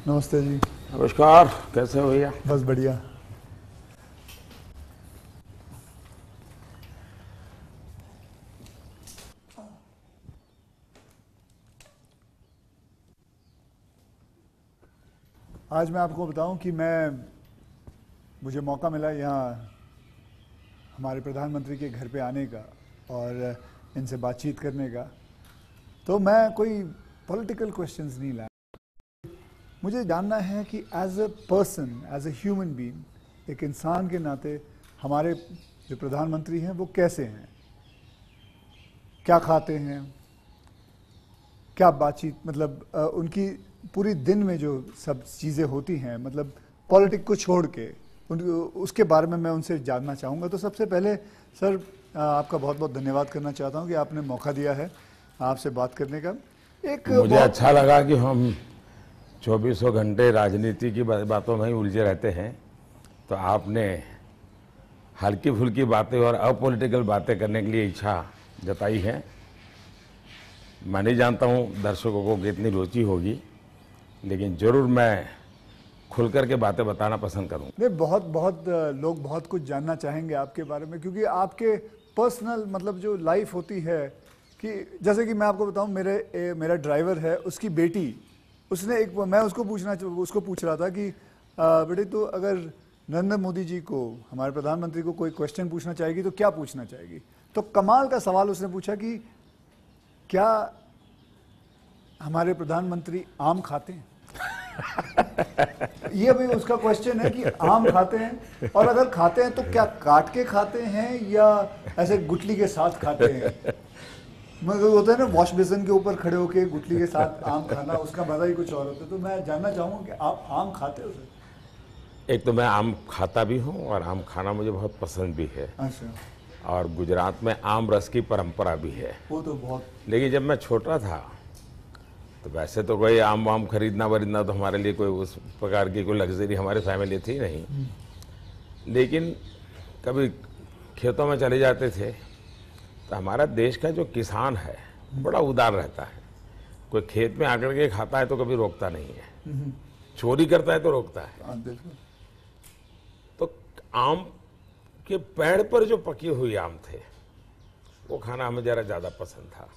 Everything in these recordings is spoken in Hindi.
नमस्ते जी। नमस्कार, कैसे हो भैया? बस बढ़िया। आज मैं आपको बताऊं कि मुझे मौका मिला यहाँ हमारे प्रधानमंत्री के घर पे आने का और इनसे बातचीत करने का। तो मैं कोई पॉलिटिकल क्वेश्चंस नहीं लाया, मुझे जानना है कि as a person, as a human being, एक इंसान के नाते हमारे जो प्रधानमंत्री हैं वो कैसे हैं, क्या खाते हैं, क्या बातचीत, मतलब उनकी पूरी दिन में जो सब चीज़ें होती हैं, मतलब पॉलिटिक को छोड़ के उसके बारे में मैं उनसे जानना चाहूँगा। तो सबसे पहले सर आपका बहुत बहुत धन्यवाद करना चाहता हूँ कि आपने मौका दिया है आपसे बात करने का। मुझे अच्छा लगा कि हम 2400 घंटे राजनीति की बातों में ही उलझे रहते हैं, तो आपने हल्की फुल्की बातें और अपॉलिटिकल बातें करने के लिए इच्छा जताई है। मैं नहीं जानता हूँ दर्शकों को कितनी रुचि होगी, लेकिन ज़रूर मैं खुल कर के बातें बताना पसंद करूँगा। नहीं, बहुत लोग बहुत कुछ जानना चाहेंगे आपके बारे में, क्योंकि आपके पर्सनल मतलब जो लाइफ होती है, कि जैसे कि मैं आपको बताऊं, मेरा ड्राइवर है, उसकी बेटी, मैं उसको पूछ रहा था कि बेटे तो अगर नरेंद्र मोदी जी को, हमारे प्रधानमंत्री को कोई क्वेश्चन पूछना चाहेगी तो क्या पूछना चाहेगी? तो कमाल का सवाल उसने पूछा कि क्या हमारे प्रधानमंत्री आम खाते हैं? ये भी उसका क्वेश्चन है कि आम खाते हैं, और अगर खाते हैं तो क्या काट के खाते हैं या ऐसे गुठली के साथ खाते हैं? मतलब होता है ना, वॉश बेसिन के ऊपर खड़े होके गुठली के साथ आम खाना, उसका मजा ही कुछ और होता है। तो मैं जानना चाहूंगा कि आप आम खाते हो सर? एक तो मैं आम खाता भी हूँ और आम खाना मुझे बहुत पसंद भी है। अच्छा। और गुजरात में आम रस की परंपरा भी है। वो तो बहुत। लेकिन जब मैं छोटा था तो वैसे तो कोई आम वाम खरीदना वरीदना तो हमारे लिए कोई उस प्रकार की कोई लग्जरी हमारी फैमिली थी नहीं। लेकिन कभी खेतों में चले जाते थे तो हमारा देश का जो किसान है बड़ा उदार रहता है। कोई खेत में आकर के खाता है तो कभी रोकता नहीं है, चोरी करता है तो रोकता है। बिल्कुल। तो आम के पेड़ पर जो पके हुए आम थे वो खाना हमें जरा ज़्यादा पसंद था।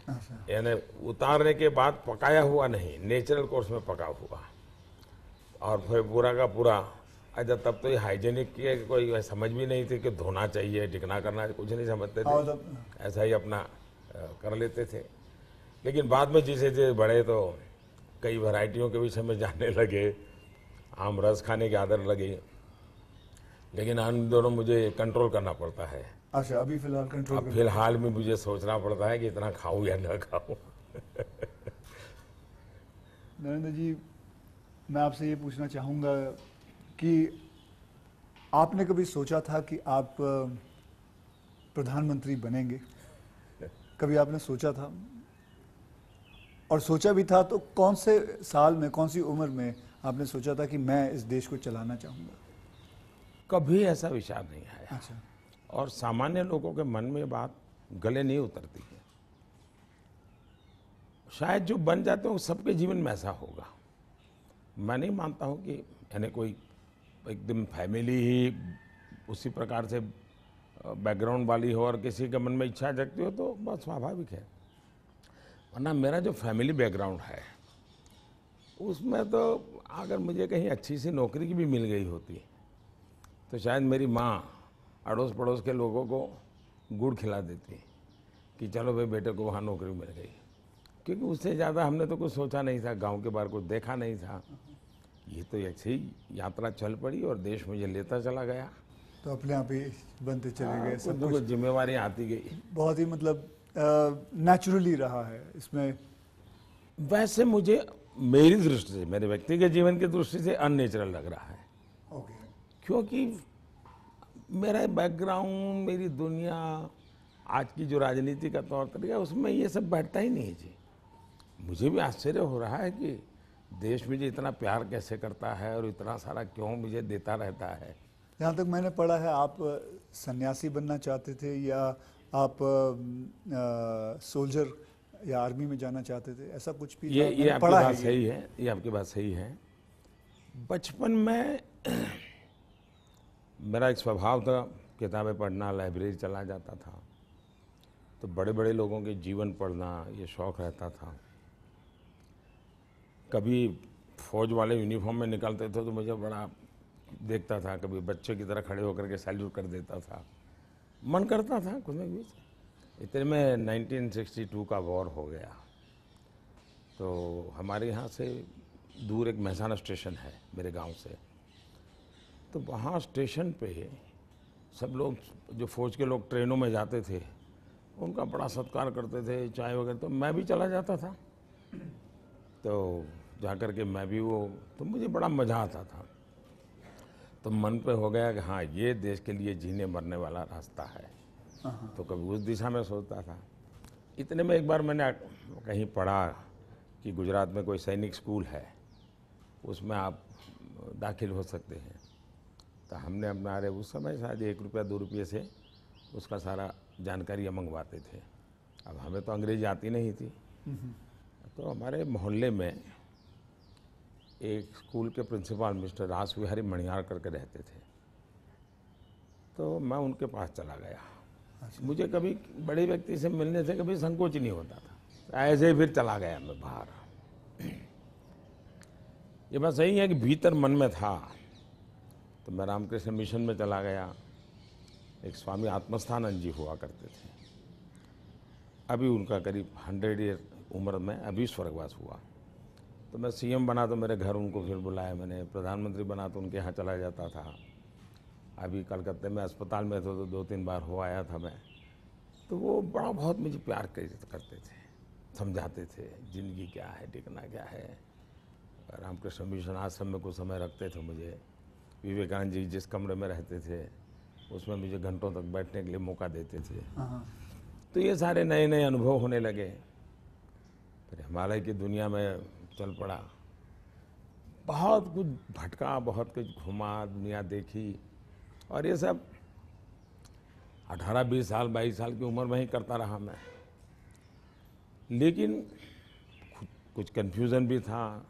अच्छा। यानी उतारने के बाद पकाया हुआ नहीं, नेचुरल कोर्स में पका हुआ, और फिर पूरा का पूरा। अच्छा, तब तो ये हाइजीनिक की कोई समझ भी नहीं थी कि धोना चाहिए, टिकना करना, कुछ नहीं समझते थे, ऐसा ही अपना कर लेते थे। लेकिन बाद में जैसे जैसे बड़े तो कई वैरायटियों के विषय में जानने लगे, आम रस खाने की आदत लगी। लेकिन इन दोनों मुझे कंट्रोल करना पड़ता है। अच्छा, अभी फिलहाल कंट्रोल? अब फिलहाल में मुझे सोचना पड़ता है कि इतना खाऊं या ना खाऊं। नरेंद्र जी, मैं आपसे ये पूछना चाहूँगा कि आपने कभी सोचा था कि आप प्रधानमंत्री बनेंगे? कभी आपने सोचा था? और सोचा भी था तो कौन से साल में, कौन सी उम्र में आपने सोचा था कि मैं इस देश को चलाना चाहूँगा? कभी ऐसा विचार नहीं आया। अच्छा। और सामान्य लोगों के मन में बात गले नहीं उतरती है। शायद जो बन जाते हैं वो सबके जीवन में ऐसा होगा। मैं नहीं मानता हूँ कि यानी कोई एकदम फैमिली ही उसी प्रकार से बैकग्राउंड वाली हो और किसी के मन में इच्छा जगती हो तो बहुत स्वाभाविक है। वरना मेरा जो फैमिली बैकग्राउंड है उसमें तो अगर मुझे कहीं अच्छी सी नौकरी की भी मिल गई होती तो शायद मेरी माँ अड़ोस पड़ोस के लोगों को गुड़ खिला देती कि चलो भाई बेटे को वहाँ नौकरी मिल गई, क्योंकि उससे ज़्यादा हमने तो कुछ सोचा नहीं था, गांव के बाहर कुछ देखा नहीं था। ये तो ऐसे ही यात्रा चल पड़ी और देश मुझे लेता चला गया, तो अपने आप ही बनते चले गए। सब कुछ जिम्मेवारी आती गई। बहुत ही मतलब नेचुरली रहा है इसमें। वैसे मुझे मेरी दृष्टि से, मेरे व्यक्तिगत जीवन की दृष्टि से अननेचुरल लग रहा है। ओके। क्योंकि मेरा बैकग्राउंड, मेरी दुनिया, आज की जो राजनीति का तौर तरीका, उसमें ये सब बैठता ही नहीं जी। मुझे भी आश्चर्य हो रहा है कि देश मुझे इतना प्यार कैसे करता है और इतना सारा क्यों मुझे देता रहता है। जहाँ तक मैंने पढ़ा है आप सन्यासी बनना चाहते थे या आप सोल्जर या आर्मी में जाना चाहते थे, ऐसा कुछ भी ये था? मैंने आपकी पढ़ा बात है सही है, ये आपकी बात सही है। बचपन में मेरा एक स्वभाव था, किताबें पढ़ना, लाइब्रेरी चला जाता था, तो बड़े बड़े लोगों के जीवन पढ़ना ये शौक़ रहता था। कभी फौज वाले यूनिफॉर्म में निकलते थे तो मुझे बड़ा देखता था, कभी बच्चे की तरह खड़े होकर के सैल्यूट कर देता था, मन करता था कुछ न कुछ। इतने में 1962 का वॉर हो गया, तो हमारे यहाँ से दूर एक मेहसाना स्टेशन है मेरे गांव से, तो वहाँ स्टेशन पे सब लोग, जो फौज के लोग ट्रेनों में जाते थे, उनका बड़ा सत्कार करते थे, चाय वगैरह, तो मैं भी चला जाता था। तो जाकर के मैं भी तो मुझे बड़ा मज़ा आता था। तो मन पे हो गया कि हाँ, ये देश के लिए जीने मरने वाला रास्ता है। तो कभी उस दिशा में सोचता था। इतने में एक बार मैंने कहीं पढ़ा कि गुजरात में कोई सैनिक स्कूल है, उसमें आप दाखिल हो सकते हैं। तो हमने अपना, अरे उस समय शायद 1 रुपया 2 रुपये से उसका सारा जानकारियाँ मंगवाते थे। अब हमें तो अंग्रेजी आती नहीं थी, तो हमारे मोहल्ले में एक स्कूल के प्रिंसिपल मिस्टर रास विहारी मणियार करके रहते थे, तो मैं उनके पास चला गया। मुझे कभी बड़े व्यक्ति से मिलने से कभी संकोच नहीं होता था, ऐसे ही फिर चला गया मैं बाहर। ये बात सही है कि भीतर मन में था, तो मैं रामकृष्ण मिशन में चला गया। एक स्वामी आत्मस्थानंद जी हुआ करते थे, अभी उनका करीब 100 ईयर उम्र में अभी स्वर्गवास हुआ। तो मैं सीएम बना तो मेरे घर उनको फिर बुलाया मैंने, प्रधानमंत्री बना तो उनके यहाँ चला जाता था। अभी कलकत्ते में अस्पताल में तो 2-3 बार हो आया था मैं। तो वो बड़ा बहुत मुझे प्यार करते थे, समझाते थे ज़िंदगी क्या है, टिकना क्या है। रामकृष्ण मिशन आश्रम में कुछ समय रखते थे मुझे। विवेकानंद जी जिस कमरे में रहते थे उसमें मुझे घंटों तक बैठने के लिए मौका देते थे। तो ये सारे नए नए अनुभव होने लगे। फिर हिमालय की दुनिया में चल पड़ा, बहुत कुछ भटका, बहुत कुछ घुमा, दुनिया देखी, और ये सब 18-20 साल 22 साल की उम्र में ही करता रहा मैं। लेकिन कुछ कन्फ्यूज़न भी था,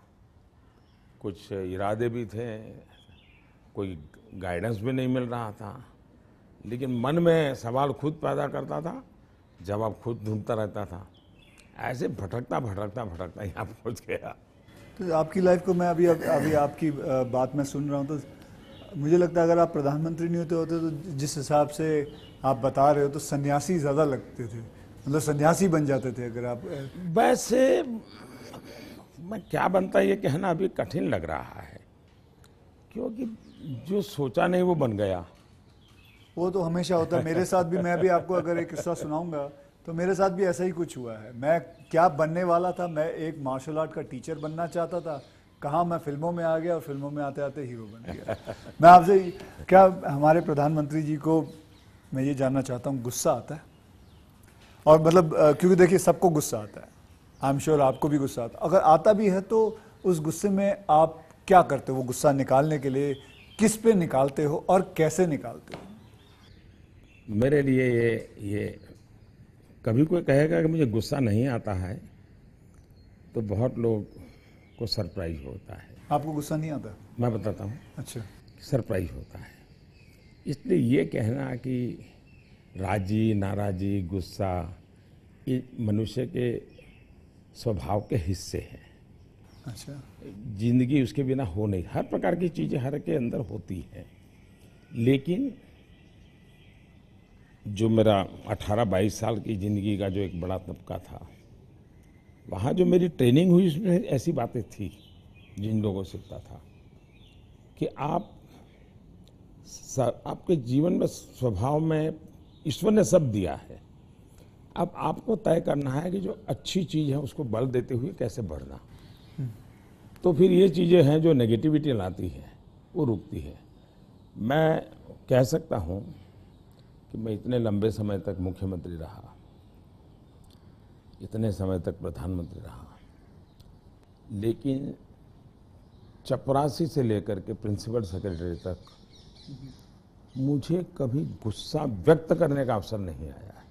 कुछ इरादे भी थे, कोई गाइडेंस भी नहीं मिल रहा था, लेकिन मन में सवाल खुद पैदा करता था, जवाब खुद ढूंढता रहता था। ऐसे भटकता भटकता भटकता यहाँ पहुँच गया। तो आपकी लाइफ को मैं अभी आपकी बात में सुन रहा हूँ, तो मुझे लगता है अगर आप प्रधानमंत्री नहीं होते तो जिस हिसाब से आप बता रहे हो तो सन्यासी ज़्यादा लगते थे, मतलब सन्यासी बन जाते थे अगर आप। वैसे मैं क्या बनता ये कहना अभी कठिन लग रहा है, क्योंकि जो सोचा नहीं वो बन गया। वो तो हमेशा होता है, मेरे साथ भी। मैं भी आपको अगर एक किस्सा सुनाऊंगा तो मेरे साथ भी ऐसा ही कुछ हुआ है। मैं क्या बनने वाला था, मैं एक मार्शल आर्ट का टीचर बनना चाहता था, कहाँ मैं फिल्मों में आ गया और फिल्मों में आते आते हीरो बन गया। मैं आपसे क्या, हमारे प्रधानमंत्री जी को मैं ये जानना चाहता हूँ, गुस्सा आता है? और मतलब क्योंकि देखिए सबको गुस्सा आता है, आई एम श्योर आपको भी गुस्सा आता है। अगर आता भी है तो उस गुस्से में आप क्या करते हो? वो गुस्सा निकालने के लिए किस पे निकालते हो और कैसे निकालते हो? मेरे लिए ये कभी कोई कहेगा कि मुझे गुस्सा नहीं आता है तो बहुत लोग को सरप्राइज होता है। आपको गुस्सा नहीं आता? मैं बताता हूँ। अच्छा। सरप्राइज होता है। इसलिए ये कहना कि राजी नाराजी गुस्सा ये मनुष्य के स्वभाव के हिस्से हैं। अच्छा। जिंदगी उसके बिना हो नहीं, हर प्रकार की चीज़ें हर के अंदर होती हैं। लेकिन जो मेरा 18-22 साल की ज़िंदगी का जो एक बड़ा तबका था, वहाँ जो मेरी ट्रेनिंग हुई उसमें ऐसी बातें थी जिन लोगों से सीखता था कि आपके जीवन में स्वभाव में ईश्वर ने सब दिया है, अब आपको तय करना है कि जो अच्छी चीज़ है उसको बल देते हुए कैसे बढ़ना। तो फिर ये चीज़ें हैं जो नेगेटिविटी लाती है वो रुकती है। मैं कह सकता हूँ कि मैं इतने लंबे समय तक मुख्यमंत्री रहा, इतने समय तक प्रधानमंत्री रहा, लेकिन चपरासी से लेकर के प्रिंसिपल सेक्रेटरी तक मुझे कभी गुस्सा व्यक्त करने का अवसर नहीं आया,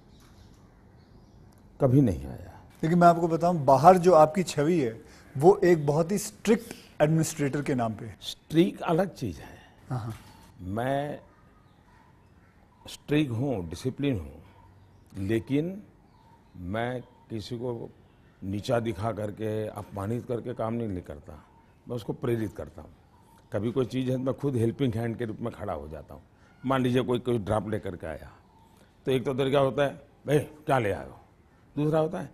कभी नहीं आया। लेकिन मैं आपको बताऊं, बाहर जो आपकी छवि है वो एक बहुत ही स्ट्रिक्ट एडमिनिस्ट्रेटर के नाम पे है। स्ट्रीक अलग चीज़ है। हाँ। मैं स्ट्रिक हूँ, डिसिप्लिन हूँ, लेकिन मैं किसी को नीचा दिखा करके अपमानित करके काम नहीं करता। मैं उसको प्रेरित करता हूँ। कभी कोई चीज़ है तो मैं खुद हेल्पिंग हैंड के रूप में खड़ा हो जाता हूँ। मान लीजिए कोई ड्राफ्ट लेकर के आया, तो एक तो तरीका होता है, भाई क्या ले आए हो। दूसरा होता है,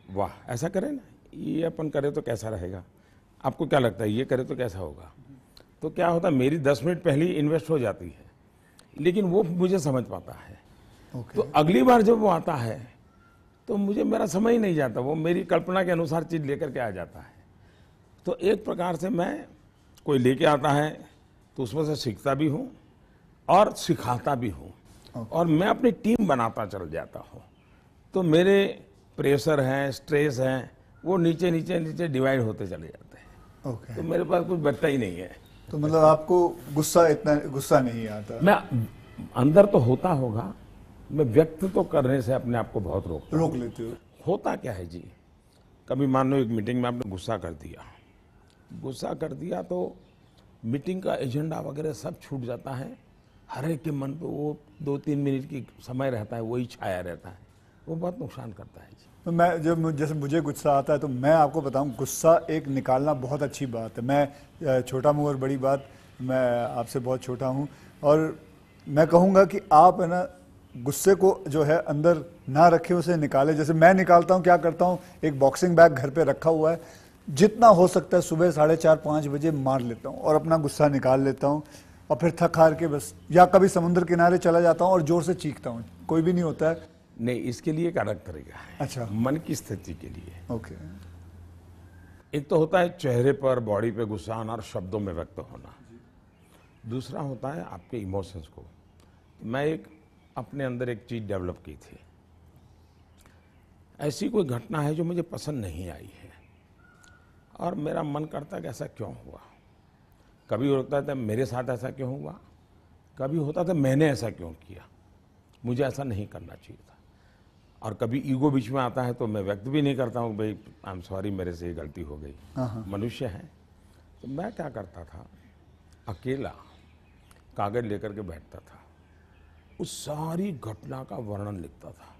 वाह ऐसा करें ना, ये अपन करें तो कैसा रहेगा, आपको क्या लगता है ये करे तो कैसा होगा। तो क्या होता है, मेरी 10 मिनट पहले ही इन्वेस्ट हो जाती है, लेकिन वो मुझे समझ पाता है। तो अगली बार जब वो आता है तो मुझे मेरा समय ही नहीं जाता, वो मेरी कल्पना के अनुसार चीज़ लेकर के आ जाता है। तो एक प्रकार से मैं, कोई लेके आता है तो उसमें से सीखता भी हूँ और सिखाता भी हूँ, और मैं अपनी टीम बनाता चल जाता हूँ। तो मेरे प्रेशर हैं, स्ट्रेस हैं, वो नीचे नीचे नीचे डिवाइड होते चले जाते हैं। तो मेरे पास कुछ बचता ही नहीं है। तो मतलब आपको इतना गुस्सा नहीं आता? मैं अंदर तो होता होगा, मैं व्यक्त तो करने से अपने आप को बहुत रोक लेते हो। होता क्या है जी, कभी मान लो एक मीटिंग में आपने गुस्सा कर दिया तो मीटिंग का एजेंडा वगैरह सब छूट जाता है। हर एक के मन पे वो 2-3 मिनट की समय रहता है, वही छाया रहता है, वो बहुत नुकसान करता है जी। तो मैं जैसे मुझे गुस्सा आता है तो मैं आपको बताऊं, गुस्सा एक निकालना बहुत अच्छी बात है। मैं छोटा मुँह और बड़ी बात, मैं आपसे बहुत छोटा हूं, और मैं कहूंगा कि आप है ना गुस्से को जो है अंदर ना रखे, उसे निकाले। जैसे मैं निकालता हूं, क्या करता हूं, एक बॉक्सिंग बैग घर पे रखा हुआ है, जितना हो सकता है सुबह 4:30-5 बजे मार लेता हूं और अपना गुस्सा निकाल लेता हूं, और फिर थक हार के बस, या कभी समुद्र किनारे चला जाता हूं और जोर से चीखता हूं, कोई भी नहीं होता है। नहीं, इसके लिए एक अलग तरीका है। अच्छा। मन की स्थिति के लिए। ओके। एक तो होता है चेहरे पर, बॉडी पे गुस्सा आना और शब्दों में व्यक्त होना। दूसरा होता है आपके इमोशंस को। मैं अपने अंदर एक चीज डेवलप की थी, ऐसी कोई घटना है जो मुझे पसंद नहीं आई है और मेरा मन करता है कि ऐसा क्यों हुआ। कभी होता था मेरे साथ ऐसा क्यों हुआ, कभी होता था मैंने ऐसा क्यों किया, मुझे ऐसा नहीं करना चाहिए था। और कभी ईगो बीच में आता है तो मैं व्यक्त भी नहीं करता हूँ, भाई आई एम सॉरी, मेरे से ये गलती हो गई, मनुष्य है। तो मैं क्या करता था, अकेला कागज लेकर के बैठता था, उस सारी घटना का वर्णन लिखता था,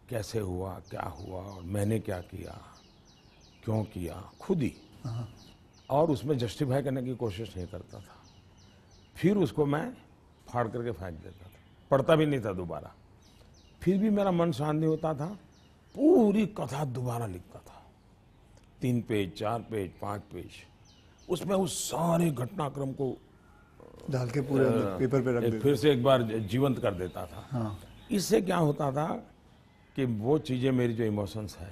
कैसे हुआ, क्या हुआ, और मैंने क्या किया, क्यों किया, खुद ही। और उसमें जस्टिफाई करने की कोशिश नहीं करता था। फिर उसको मैं फाड़ करके फेंक देता था, पढ़ता भी नहीं था दोबारा। फिर भी मेरा मन शांत नहीं होता था, पूरी कथा दोबारा लिखता था, 3 पेज, 4 पेज, 5 पेज, उसमें उस सारे घटनाक्रम को डाल के पूरे पेपर पे रख देता, फिर से एक बार जीवंत कर देता था। हाँ। इससे क्या होता था कि वो चीज़ें, मेरी जो इमोशंस है,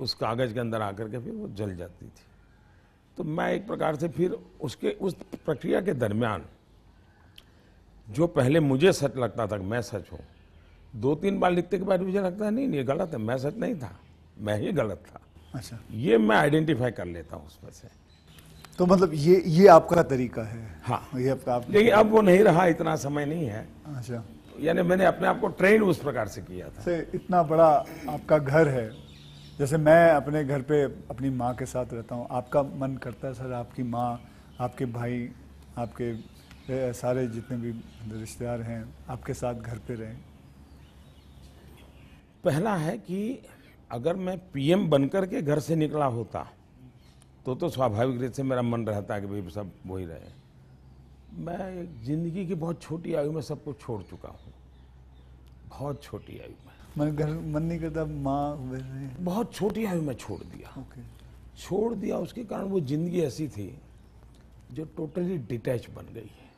उस कागज़ के अंदर आकर के फिर वो जल जाती थी। तो मैं एक प्रकार से फिर उस प्रक्रिया के दरमियान, जो पहले मुझे सच लगता था कि मैं सच हूँ, 2-3 बार लिखते के बाद मुझे लगता है नहीं ये गलत है, मैं सच नहीं था, मैं ही गलत था। अच्छा। ये मैं आइडेंटिफाई कर लेता हूँ उसमें से। तो मतलब ये आपका तरीका है? हाँ। ये आप लेकिन अब वो नहीं रहा, इतना समय नहीं है। अच्छा। यानी मैंने अपने आप को ट्रेन उस प्रकार से किया था। से इतना बड़ा आपका घर है, जैसे मैं अपने घर पे अपनी माँ के साथ रहता हूँ, आपका मन करता है सर आपकी माँ, आपके भाई, आपके सारे जितने भी रिश्तेदार हैं आपके साथ घर पे रहें? पहला है कि अगर मैं पीएम बनकर के घर से निकला होता तो स्वाभाविक रूप से मेरा मन रहता है कि भाई सब वही रहे। मैं एक जिंदगी की बहुत छोटी आयु में सब कुछ छोड़ चुका हूँ, बहुत छोटी आयु में। मन नहीं करता माँ? बहुत छोटी आयु में छोड़ दिया। छोड़ दिया, उसके कारण वो जिंदगी ऐसी थी जो टोटली डिटैच बन गई है।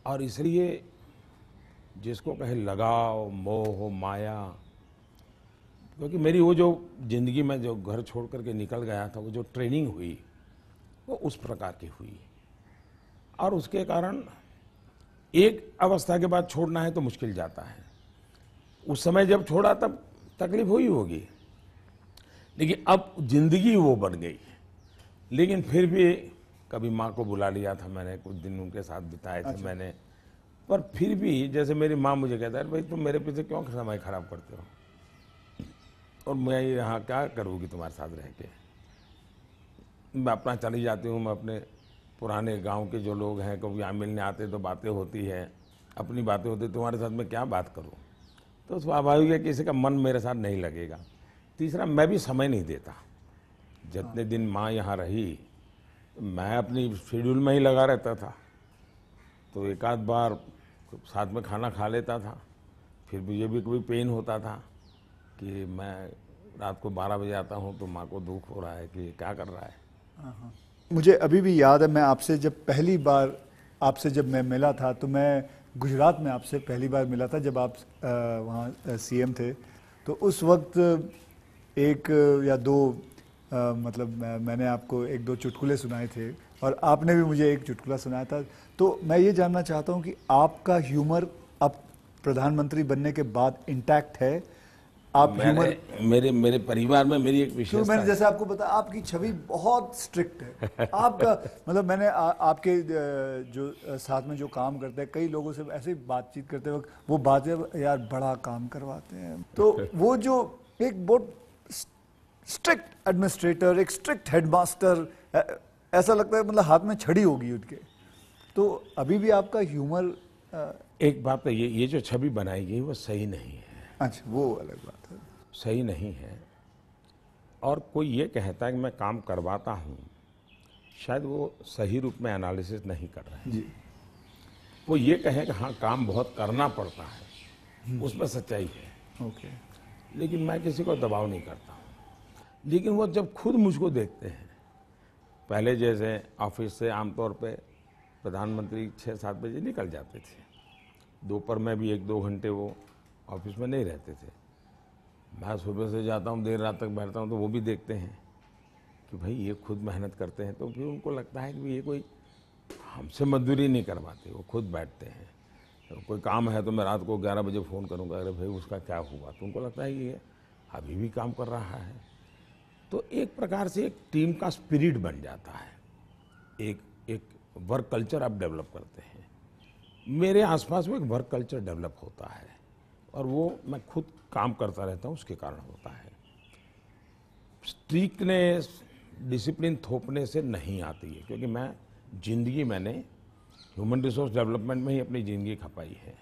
और इसलिए जिसको कहे लगाव, मोह, माया, क्योंकि मेरी वो जो जिंदगी में जो घर छोड़ करके निकल गया था, वो जो ट्रेनिंग हुई वो उस प्रकार की हुई। और उसके कारण एक अवस्था के बाद छोड़ना है तो मुश्किल जाता है। उस समय जब छोड़ा तब तकलीफ हुई होगी, लेकिन अब जिंदगी वो बन गई। लेकिन फिर भी कभी माँ को बुला लिया था मैंने, कुछ दिन उनके साथ बिताए थे। अच्छा। मैंने, पर फिर भी जैसे मेरी माँ मुझे कहता है भाई तुम मेरे पीछे क्यों समय खराब करते हो, और मैं यहाँ क्या करूँगी तुम्हारे साथ रह के। मैं अपना चली जाती हूँ, मैं अपने पुराने गांव के जो लोग हैं कभी यहाँ मिलने आते तो बातें होती है, अपनी बातें होती, तुम्हारे साथ मैं क्या बात करूँ। तो स्वाभाविक है किसी का मन मेरे साथ नहीं लगेगा। तीसरा, मैं भी समय नहीं देता। जितने दिन माँ यहाँ रही मैं अपनी शेड्यूल में ही लगा रहता था, तो एक आध बार साथ में खाना खा लेता था। फिर मुझे भी कभी पेन होता था कि मैं रात को 12 बजे आता हूँ तो माँ को दुख हो रहा है कि क्या कर रहा है। मुझे अभी भी याद है, मैं आपसे जब पहली बार आपसे जब मैं मिला था तो मैं गुजरात में आपसे पहली बार मिला था जब आप वहाँ सीएम थे। तो उस वक्त एक या दो मतलब मैंने आपको एक दो चुटकुले सुनाए थे और आपने भी मुझे एक चुटकुला सुनाया था। तो मैं ये जानना चाहता हूँ कि आपका ह्यूमर अब प्रधानमंत्री बनने के बाद इंटैक्ट है? आप ह्यूमर मेरे परिवार में मेरी एक विशेषता है। मैंने जैसे आपको बताया आपकी छवि बहुत स्ट्रिक्ट है। आपका मतलब मैंने आपके जो साथ में जो काम करते हैं कई लोगों से ऐसे ही बातचीत करते वक्त वो बातें यार बड़ा काम करवाते हैं। तो वो जो एक बहुत स्ट्रिक्ट एडमिनिस्ट्रेटर, एक स्ट्रिक्ट हेडमास्टर, ऐसा लगता है मतलब हाथ में छड़ी होगी उनके। तो अभी भी आपका ह्यूमर एक बात है, ये जो छवि बनाई गई वो सही नहीं है। अच्छा, वो अलग बात है। सही नहीं है। और कोई ये कहता है कि मैं काम करवाता हूँ, शायद वो सही रूप में एनालिसिस नहीं कर रहा है जी। वो ये कहे कि हाँ काम बहुत करना पड़ता है, उसमें सच्चाई है। ओके। लेकिन मैं किसी को दबाव नहीं करता हूँ। लेकिन वो जब खुद मुझको देखते हैं, पहले जैसे ऑफिस से आमतौर पे प्रधानमंत्री 6-7 बजे निकल जाते थे, दोपहर में भी 1-2 घंटे वो ऑफिस में नहीं रहते थे। मैं सुबह से जाता हूँ, देर रात तक बैठता हूँ, तो वो भी देखते हैं कि भाई ये खुद मेहनत करते हैं। तो फिर उनको लगता है कि ये कोई हमसे मजदूरी नहीं करवाते, वो खुद बैठते हैं। तो कोई काम है तो मैं रात को 11 बजे फ़ोन करूँगा, अरे भाई उसका क्या हुआ, तो उनको लगता है ये अभी भी काम कर रहा है। तो एक प्रकार से एक टीम का स्पिरिट बन जाता है, एक वर्क कल्चर आप डेवलप करते हैं। मेरे आसपास में एक वर्क कल्चर डेवलप होता है और वो मैं खुद काम करता रहता हूँ, उसके कारण होता है। स्ट्रिक्टनेस, डिसिप्लिन थोपने से नहीं आती है, क्योंकि मैं जिंदगी मैंने ह्यूमन रिसोर्स डेवलपमेंट में ही अपनी ज़िंदगी खपाई है।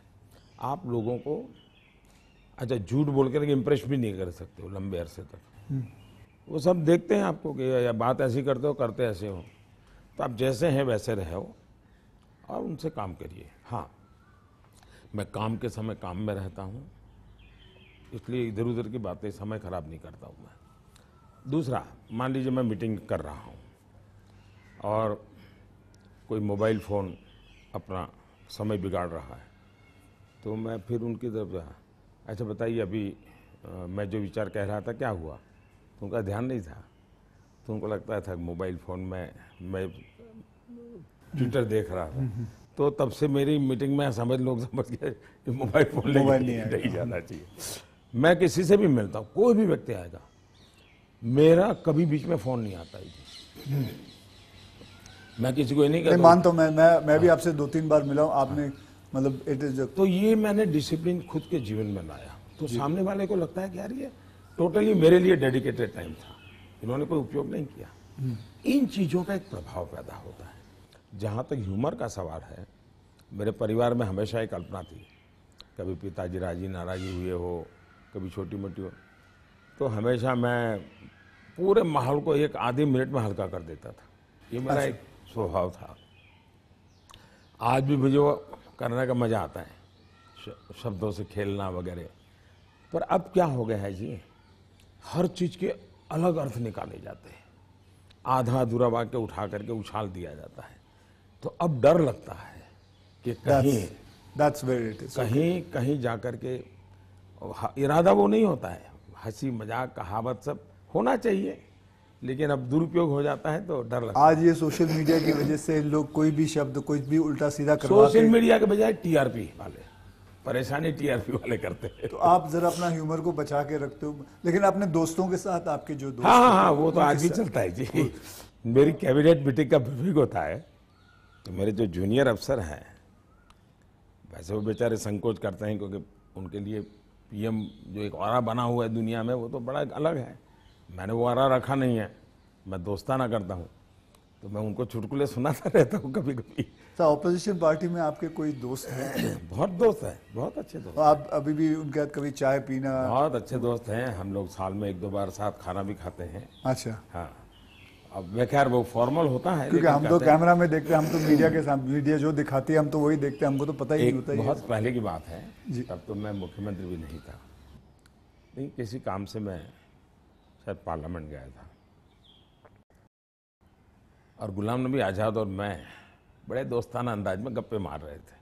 आप लोगों को अच्छा झूठ बोल कर इम्प्रेस भी नहीं कर सकते हो लंबे अरसे तक। वो सब देखते हैं आपको कि या बात ऐसी करते हो, करते ऐसे हो। तो आप जैसे हैं वैसे रहो और उनसे काम करिए। हाँ, मैं काम के समय काम में रहता हूँ, इसलिए इधर उधर की बातें समय खराब नहीं करता हूँ मैं। दूसरा, मान लीजिए मैं मीटिंग कर रहा हूँ और कोई मोबाइल फ़ोन अपना समय बिगाड़ रहा है, तो मैं फिर उनकी तरफ जा, अच्छा बताइए अभी मैं जो विचार कह रहा था क्या हुआ, तो उनका ध्यान नहीं था। तो उनको लगता था मोबाइल फ़ोन में मैं ट्विटर देख रहा था। तो तब से मेरी मीटिंग में लोग समझ गए कि मोबाइल फ़ोन नहीं जाना चाहिए। मैं किसी से भी मिलता हूँ, कोई भी व्यक्ति आएगा, मेरा कभी बीच में फ़ोन नहीं आता है जी। मैं किसी को नहीं कहता। मानता हूँ, मैं भी आपसे 2-3 बार मिला हूँ, आपने मतलब इट इज। तो ये मैंने डिसिप्लिन खुद के जीवन में लाया, तो सामने वाले को लगता है कि यार ये टोटली मेरे लिए डेडिकेटेड टाइम था, इन्होंने कोई उपयोग नहीं किया। इन चीज़ों का एक प्रभाव पैदा होता है। जहाँ तक ह्यूमर का सवाल है, मेरे परिवार में हमेशा एक कल्पना थी, कभी पिताजी राजी नाराजी हुए हो, कभी छोटी मोटी हो, तो हमेशा मैं पूरे माहौल को एक आधे मिनट में हल्का कर देता था। ये मेरा एक स्वभाव था। आज भी मुझे वो करने का मज़ा आता है, शब्दों से खेलना वगैरह। पर अब क्या हो गया है जी, हर चीज़ के अलग अर्थ निकाले जाते हैं, आधा अधूरा वाक्य उठा करके उछाल दिया जाता है। तो अब डर लगता है कि कहीं जा कर के इरादा वो नहीं होता है, हंसी मजाक कहावत सब होना चाहिए, लेकिन अब दुरुपयोग हो जाता है तो डर लगता है। आज ये सोशल मीडिया की वजह से लोग कोई भी शब्द कुछ भी उल्टा सीधा करवा सोशल मीडिया के बजाय टीआरपी वाले, परेशानी टीआरपी वाले करते हैं। तो आप जरा अपना ह्यूमर को बचा के रखते हो, लेकिन अपने दोस्तों के साथ आपके जो दोस्त हाँ, वो तो आज भी चलता है जी। मेरी कैबिनेट मीटिंग का विवेक होता है, तो मेरे जो जूनियर अफसर हैं, वैसे वो बेचारे संकोच करते हैं क्योंकि उनके लिए पीएम जो एक ऑरा बना हुआ है दुनिया में, वो तो बड़ा अलग है। मैंने वो ऑरा रखा नहीं है, मैं दोस्ताना करता हूँ, तो मैं उनको चुटकुले सुनाता रहता हूँ कभी कभी। तो ऑपोजिशन पार्टी में आपके कोई दोस्त हैं? बहुत दोस्त है, बहुत अच्छे दोस्त। तो आप अभी भी उनके साथ कभी चाय पीना? बहुत अच्छे दोस्त हैं, हम लोग साल में 1-2 बार साथ खाना भी खाते हैं। अच्छा। हाँ, अब मैं खैर वो फॉर्मल होता है, क्योंकि लेकिन हम तो कहते हैं, कैमरा में देखते हैं, हम तो मीडिया के साथ, मीडिया जो दिखाती है हम तो वही देखते हैं, हमको तो पता ही नहीं एक होता ये। बहुत पहले की बात है, जी। तब तो मैं मुख्यमंत्री भी नहीं था, लेकिन किसी काम से मैं शायद पार्लियामेंट गया था, और गुलाम नबी आज़ाद और मैं बड़े दोस्ताना अंदाज में गप्पे मार रहे थे।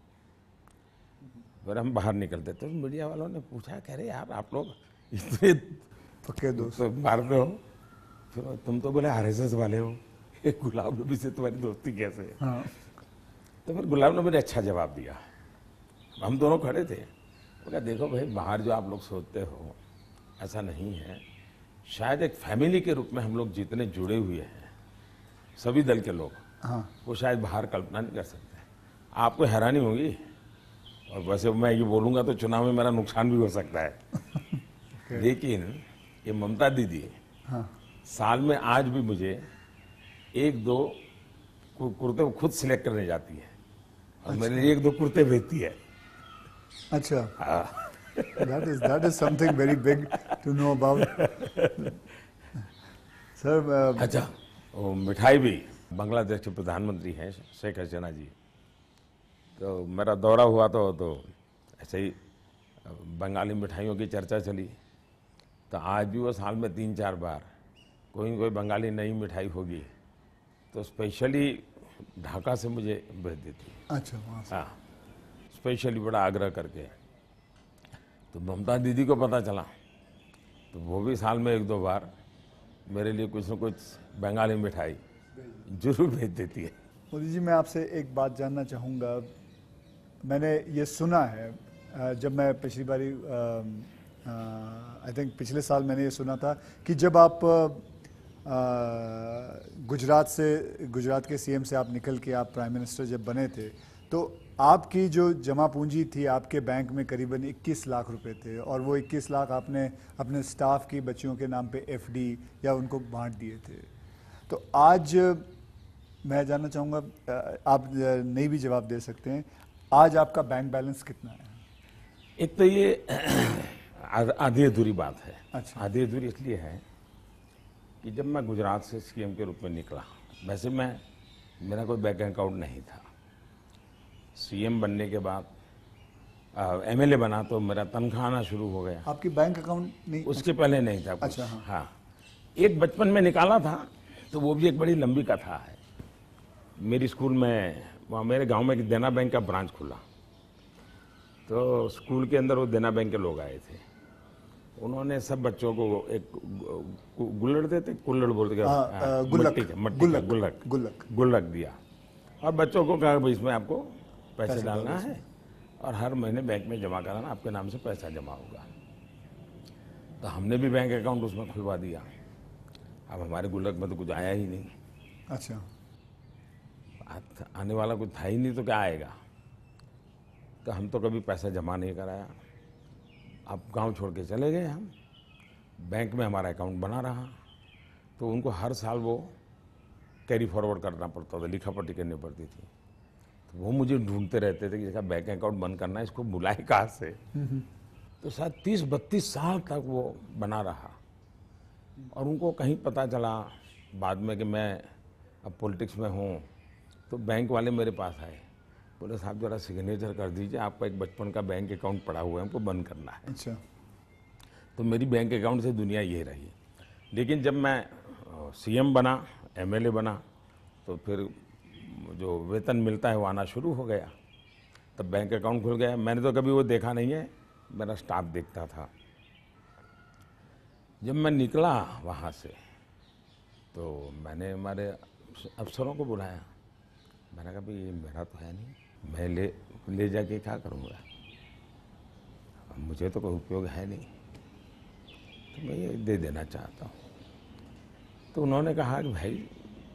फिर हम बाहर निकलते तो मीडिया वालों ने पूछा, कह रहे यार आप लोग इतने पक्के दोस्त। तो मारते हो, फिर तुम तो बोले आरएसएस वाले हो, ये गुलाम नबी से तुम्हारी दोस्ती कैसे है? हाँ। तो फिर गुलाम नबी ने अच्छा जवाब दिया। हम दोनों खड़े थे, वो कहा देखो भाई, बाहर जो आप लोग सोचते हो ऐसा नहीं है, शायद एक फैमिली के रूप में हम लोग जितने जुड़े हुए हैं सभी दल के लोग, हाँ। वो शायद बाहर कल्पना नहीं कर सकते। आपको हैरानी होगी, और वैसे मैं ये बोलूँगा तो चुनाव में मेरा नुकसान भी हो सकता है लेकिन ये ममता दीदी हाँ। साल में आज भी मुझे 1-2 कुर्ते खुद सिलेक्ट करने जाती है, और मेरे लिए 1-2 कुर्ते भेजती है। अच्छा। हाँ। that is something very big to know about. Sir अच्छा, वो मिठाई भी, बांग्लादेश के प्रधानमंत्री हैं शेख हसीना जी, तो मेरा दौरा हुआ तो ऐसे ही बंगाली मिठाइयों की चर्चा चली, तो आज भी वो साल में 3-4 बार कोई न कोई बंगाली नई मिठाई होगी तो स्पेशली ढाका से मुझे भेज देती है। अच्छा, वहाँ से। हाँ, स्पेशली बड़ा आग्रह करके। तो ममता दीदी को पता चला तो वो भी साल में 1-2 बार मेरे लिए कुछ न कुछ बंगाली मिठाई जरूर भेज देती है। मोदी जी, मैं आपसे एक बात जानना चाहूँगा। मैंने ये सुना है, जब मैं पिछली बारी आई थिंक पिछले साल मैंने ये सुना था कि जब आप गुजरात के सीएम से आप निकल के आप प्राइम मिनिस्टर जब बने थे, तो आपकी जो जमा पूंजी थी आपके बैंक में करीबन 21 लाख रुपए थे, और वो 21 लाख आपने अपने स्टाफ की बच्चियों के नाम पे एफडी या उनको बांट दिए थे। तो आज मैं जानना चाहूँगा, आप नहीं भी जवाब दे सकते हैं, आज आपका बैंक बैलेंस कितना है? एक तो ये आधी अधूरी बात है। अच्छा। आधी अधूरी इसलिए है कि जब मैं गुजरात से सीएम के रूप में निकला, वैसे मेरा कोई बैंक अकाउंट नहीं था। सीएम बनने के बाद एमएलए बना तो मेरा तनख्वाह आना शुरू हो गया। आपकी बैंक अकाउंट नहीं? उसके पहले नहीं था कुछ। अच्छा, हाँ। हाँ, एक बचपन में निकाला था, तो वो भी एक बड़ी लंबी कथा है। मेरी स्कूल में, वहाँ मेरे गांव में एक देना बैंक का ब्रांच खुला, तो स्कूल के अंदर वो देना बैंक के लोग आए थे। उन्होंने सब बच्चों को एक गुल्लड़ देते, कुल्लड़ बोलते, गुल्लक दिया, और बच्चों को कहा भाई इसमें आपको पैसे डालना है और हर महीने बैंक में जमा कराना, आपके नाम से पैसा जमा होगा। तो हमने भी बैंक अकाउंट उसमें खुलवा दिया। अब हमारे गुल्लक में तो कुछ आया ही नहीं। अच्छा। आने वाला कुछ था ही नहीं, तो क्या आएगा? तो हम तो कभी पैसा जमा नहीं कराया। अब गांव छोड़ के चले गए हम, बैंक में हमारा अकाउंट बना रहा, तो उनको हर साल वो कैरी फॉरवर्ड करना पड़ता था, लिखा पट्टी करनी पड़ती थी। तो वो मुझे ढूंढते रहते थे कि इसका बैंक अकाउंट बंद करना है, इसको बुलाए कहाँ से। तो शायद 30-32 साल तक वो बना रहा, और उनको कहीं पता चला बाद में कि मैं अब पॉलिटिक्स में हूँ, तो बैंक वाले मेरे पास आए, बोले साहब जरा सिग्नेचर कर दीजिए, आपका एक बचपन का बैंक अकाउंट पड़ा हुआ है, हमको बंद करना है। अच्छा। तो मेरी बैंक अकाउंट से दुनिया ये रही। लेकिन जब मैं सीएम बना, एमएलए बना, तो फिर जो वेतन मिलता है वो आना शुरू हो गया, तब बैंक अकाउंट खुल गया। मैंने तो कभी वो देखा नहीं है, मेरा स्टाफ देखता था। जब मैं निकला वहाँ से, तो मैंने हमारे अफसरों को बुलाया, मैंने कहा भाई ये मेरा तो है नहीं, मैं ले जाके क्या करूँगा, मुझे तो कोई उपयोग है नहीं, तो मैं ये दे देना चाहता हूँ। तो उन्होंने कहा कि भाई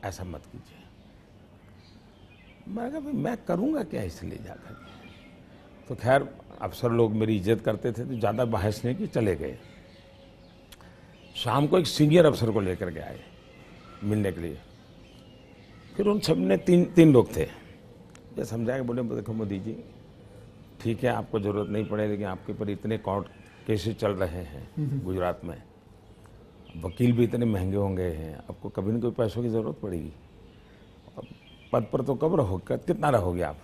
ऐसा मत कीजिए। मैंने कहा भाई मैं करूँगा क्या इसे ले जाकर के? तो खैर अफसर लोग मेरी इज्जत करते थे तो ज़्यादा बहस नहीं की, चले गए। शाम को एक सीनियर अफसर को लेकर के आए मिलने के लिए। फिर उन सब ने तीन लोग थे, ये समझाया, बोले देखो मोदी जी, ठीक है आपको ज़रूरत नहीं पड़े, लेकिन आपके ऊपर इतने कोर्ट केसेस चल रहे हैं गुजरात में, वकील भी इतने महंगे होंगे हैं, आपको कभी न कभी पैसों की ज़रूरत पड़ेगी, और पद पर तो कब रहोगे, कितना रहोगे आप,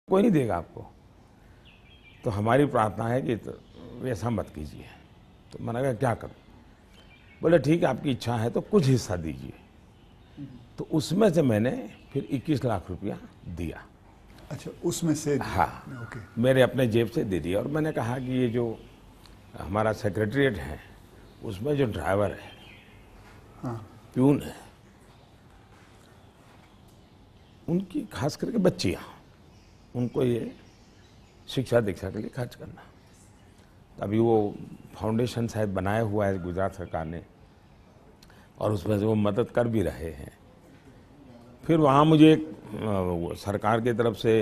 कोई नहीं देगा आपको। तो हमारी प्रार्थना है कि तो ऐसा मत कीजिए। तो मैंने कहा क्या करूं? बोले ठीक है आपकी इच्छा है तो कुछ हिस्सा दीजिए। तो उसमें से मैंने फिर 21 लाख रुपया दिया। अच्छा, उसमें से दिया? हाँ, ओके। मेरे अपने जेब से दे दिया। और मैंने कहा कि ये जो हमारा सेक्रेटरीट है उसमें जो ड्राइवर है, हाँ, प्यून है, उनकी खास करके बच्चियाँ, उनको ये शिक्षा दीक्षा के लिए खर्च करना। अभी वो फाउंडेशन शायद बनाया हुआ है गुजरात सरकार ने, और उसमें से वो मदद कर भी रहे हैं। फिर वहाँ मुझे एक सरकार की तरफ से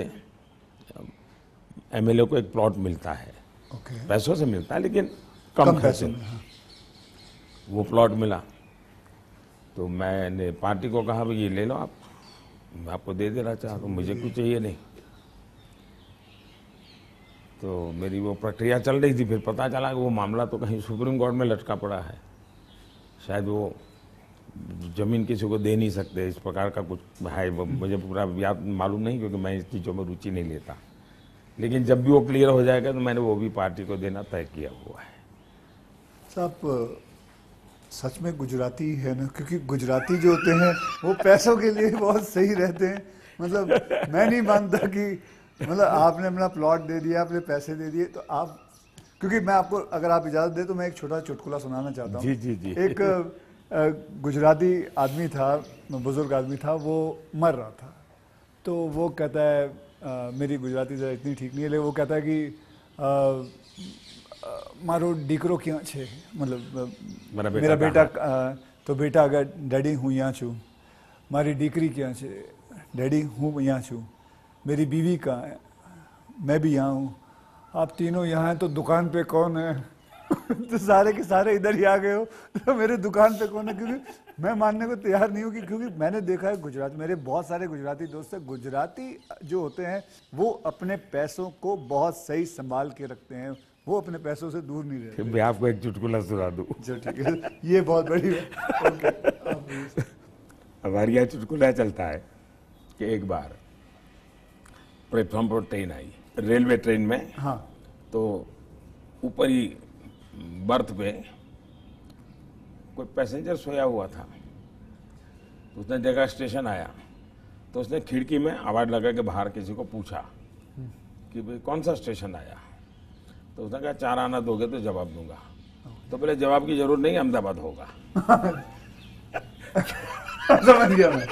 एमएलए को एक प्लॉट मिलता है, ओके। पैसों से मिलता है लेकिन कम खर्चे में। हाँ। वो प्लॉट मिला तो मैंने पार्टी को कहा भाई ये ले लो आप, मैं आपको दे देना चाहता हूँ, मुझे कुछ चाहिए नहीं। तो मेरी वो प्रक्रिया चल रही थी। फिर पता चला कि वो मामला तो कहीं सुप्रीम कोर्ट में लटका पड़ा है, शायद वो ज़मीन किसी को दे नहीं सकते, इस प्रकार का कुछ है। मुझे पूरा याद मालूम नहीं क्योंकि मैं इस चीज़ों में रुचि नहीं लेता, लेकिन जब भी वो क्लियर हो जाएगा तो मैंने वो भी पार्टी को देना तय किया हुआ है। साहब सच में गुजराती है ना, क्योंकि गुजराती जो होते हैं वो पैसों के लिए बहुत सही रहते हैं। मतलब मैं नहीं मानता कि मतलब आपने अपना प्लॉट दे दिया, अपने पैसे दे दिए, तो आप, क्योंकि मैं आपको अगर आप इजाज़त दें तो मैं एक छोटा चुटकुला सुनाना चाहता हूँ। जी जी जी। एक गुजराती आदमी था, बुजुर्ग आदमी था, वो मर रहा था। तो वो कहता है मेरी गुजराती ज़रा इतनी ठीक नहीं है, लेकिन वो कहता है कि मारो दीकरो क्यों छे, मतलब मेरा बेटा तो बेटा अगर डैडी हूँ यहाँ छू, मारी दीकरी क्या छे, डैडी हूँ यहाँ छू, मेरी बीवी कहाँ है, मैं भी यहाँ हूँ, आप तीनों यहाँ हैं तो दुकान पे कौन है? तो सारे के सारे इधर ही आ गए हो, तो मेरे दुकान पे कौन है? क्योंकि मैं मानने को तैयार नहीं हूँ कि, क्योंकि मैंने देखा है गुजरात, मेरे बहुत सारे गुजराती दोस्त हैं, गुजराती जो होते हैं वो अपने पैसों को बहुत सही संभाल के रखते हैं, वो अपने पैसों से दूर नहीं रहते। मैं आपको एक चुटकुला सुना दूँ। जो ठीक है, ये बहुत बड़ी है। ओके। हमारे यहाँ चुटकुला चलता है कि एक बार प्लेटफॉर्म पर ट्रेन आई, रेलवे ट्रेन में। हाँ। तो ऊपर ही बर्थ पे कोई पैसेंजर सोया हुआ था। तो उसने देखा स्टेशन आया, तो उसने खिड़की में आवाज़ लगा के बाहर किसी को पूछा कि भाई कौन सा स्टेशन आया। तो उसने कहा 4 आना दोगे तो जवाब दूंगा। तो बोले जवाब की जरूरत नहीं, अहमदाबाद होगा। समझ गया मैं,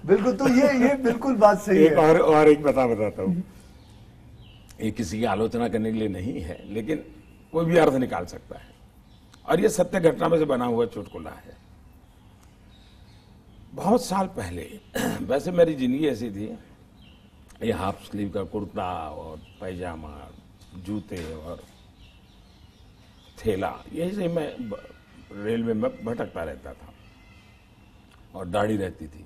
बिल्कुल। तो ये बिल्कुल बात सही एक है। और एक बताता हूँ, ये किसी की आलोचना करने के लिए नहीं है, लेकिन कोई भी अर्थ निकाल सकता है, और ये सत्य घटना में से बना हुआ चुटकुला है। बहुत साल पहले, वैसे मेरी जिंदगी ऐसी थी, ये हाफ स्लीव का कुर्ता और पैजामा, जूते और थैला, यही से मैं रेलवे में भटकता रहता था, और दाढ़ी रहती थी।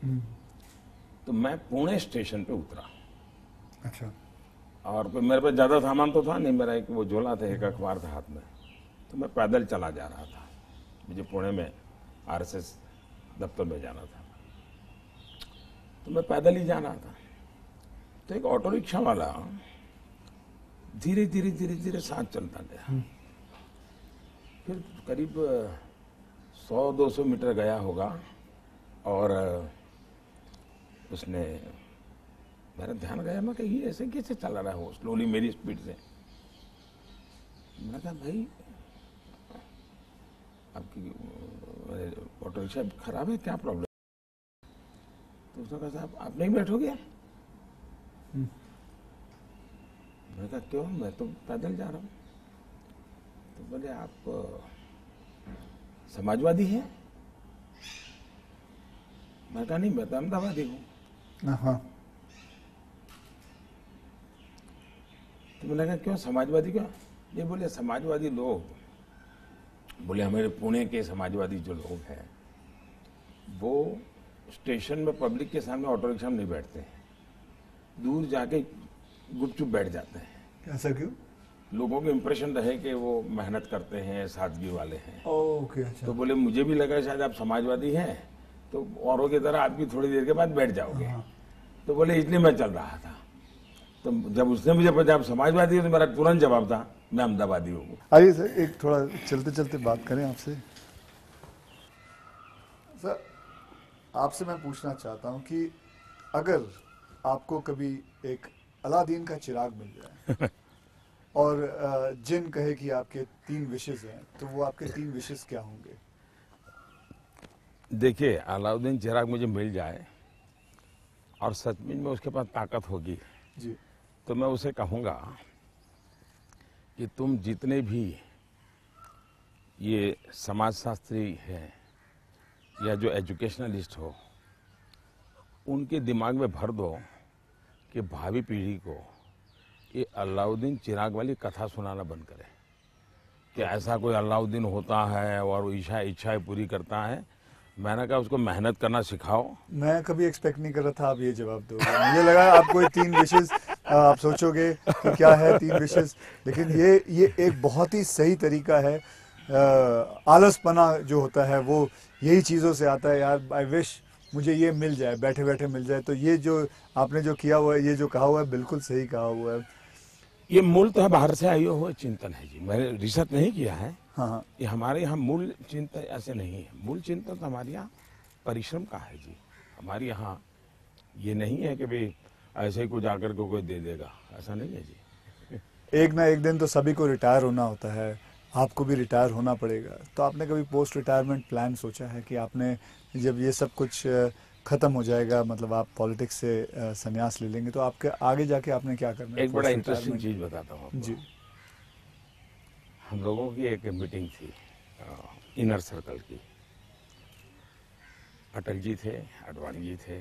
तो मैं पुणे स्टेशन पे उतरा। अच्छा। और मेरे पास ज़्यादा सामान तो था नहीं, मेरा एक वो झोला था, एक अखबार था हाथ में। तो मैं पैदल चला जा रहा था, मुझे पुणे में आरएसएस दफ्तर में जाना था, तो मैं पैदल ही जा रहा था। तो एक ऑटो रिक्शा वाला धीरे धीरे धीरे धीरे साथ चलता गया। फिर करीब 100-200 मीटर गया होगा, और उसने, मेरा ध्यान गया, मैं कही ऐसे कैसे चला रहा हो स्लोली मेरी स्पीड से। मैंने कहा भाई आपकी ऑटो रिक्शा खराब है, क्या प्रॉब्लम? तो उसने कहा साहब आप नहीं बैठोगे? मैंने कहा क्यों, मैं तो पैदल जा रहा हूँ। तो बोले आप समाजवादी हैं? मैं कहा नहीं, मैं तो अहमदाबादी हूँ। हाँ। तो मैंने कहा क्यों, समाजवादी क्यों? ये बोले समाजवादी लोग, बोले हमारे पुणे के समाजवादी जो लोग हैं वो स्टेशन में पब्लिक के सामने ऑटो रिक्शा में नहीं बैठते हैं, दूर जाके गुपचुप बैठ जाते हैं। ऐसा क्यों? लोगों को इंप्रेशन रहे कि वो मेहनत करते हैं, सादगी वाले हैं। ओके, अच्छा। तो बोले मुझे भी लगा शायद आप समाजवादी हैं तो औरों की तरह आप भी थोड़ी देर के बाद बैठ जाओगे। तो बोले इसलिए मैं चल रहा था। तो जब उसने मुझे पूछा आप समाजवादी हो तो मेरा तुरंत जवाब था मैं अहमदाबादी हूँ। आइए सर, एक थोड़ा चलते चलते बात करें आपसे। सर, आपसे मैं पूछना चाहता हूँ कि अगर आपको कभी एक अलादीन का चिराग मिल जाए और जिन कहे कि आपके 3 विशेष हैं, तो वो आपके 3 विशेष क्या होंगे? देखिए, अलाउद्दीन चिराग मुझे मिल जाए और सचमुच में उसके पास ताकत होगी जी। तो मैं उसे कहूँगा कि तुम जितने भी ये समाजशास्त्री हैं या जो एजुकेशनलिस्ट हो, उनके दिमाग में भर दो कि भावी पीढ़ी को ये अलाउद्दीन चिराग वाली कथा सुनाना बंद करें कि ऐसा कोई अलाउद्दीन होता है और इच्छाएं पूरी करता है। मैंने कहा उसको मेहनत करना सिखाओ। मैं कभी एक्सपेक्ट नहीं कर रहा था आप ये जवाब दोगे। मुझे लगा आप कोई 3 विशेष आप सोचोगे कि क्या है 3 विशेष, लेकिन ये एक बहुत ही सही तरीका है। आलसपना जो होता है वो यही चीज़ों से आता है। यार आई विश मुझे ये मिल जाए, बैठे बैठे मिल जाए। तो ये जो आपने जो किया हुआ है, ये जो कहा हुआ है, बिल्कुल सही कहा हुआ है। ये मूलतः बाहर से आई हुआ चिंतन है जी, मैंने रिसर्च नहीं किया है। हाँ। ये हमारे यहाँ मूल चिंतन ऐसे नहीं है। मूल चिंतन तो हमारे यहाँ परिश्रम का है जी। हमारे यहाँ ये नहीं है कि भाई ऐसे ही कुछ आकर को कोई दे देगा, ऐसा नहीं है जी। एक ना एक दिन तो सभी को रिटायर होना होता है, आपको भी रिटायर होना पड़ेगा। तो आपने कभी पोस्ट रिटायरमेंट प्लान सोचा है कि आपने जब ये सब कुछ खत्म हो जाएगा, मतलब आप पॉलिटिक्स से संन्यास ले लेंगे, तो आपके आगे जाके आपने क्या करना है? एक बड़ा इंटरेस्टिंग चीज बताता हूँ आपको। जी। हम लोगों की एक मीटिंग थी इनर सर्कल की। अटल जी थे, आडवाणी जी थे,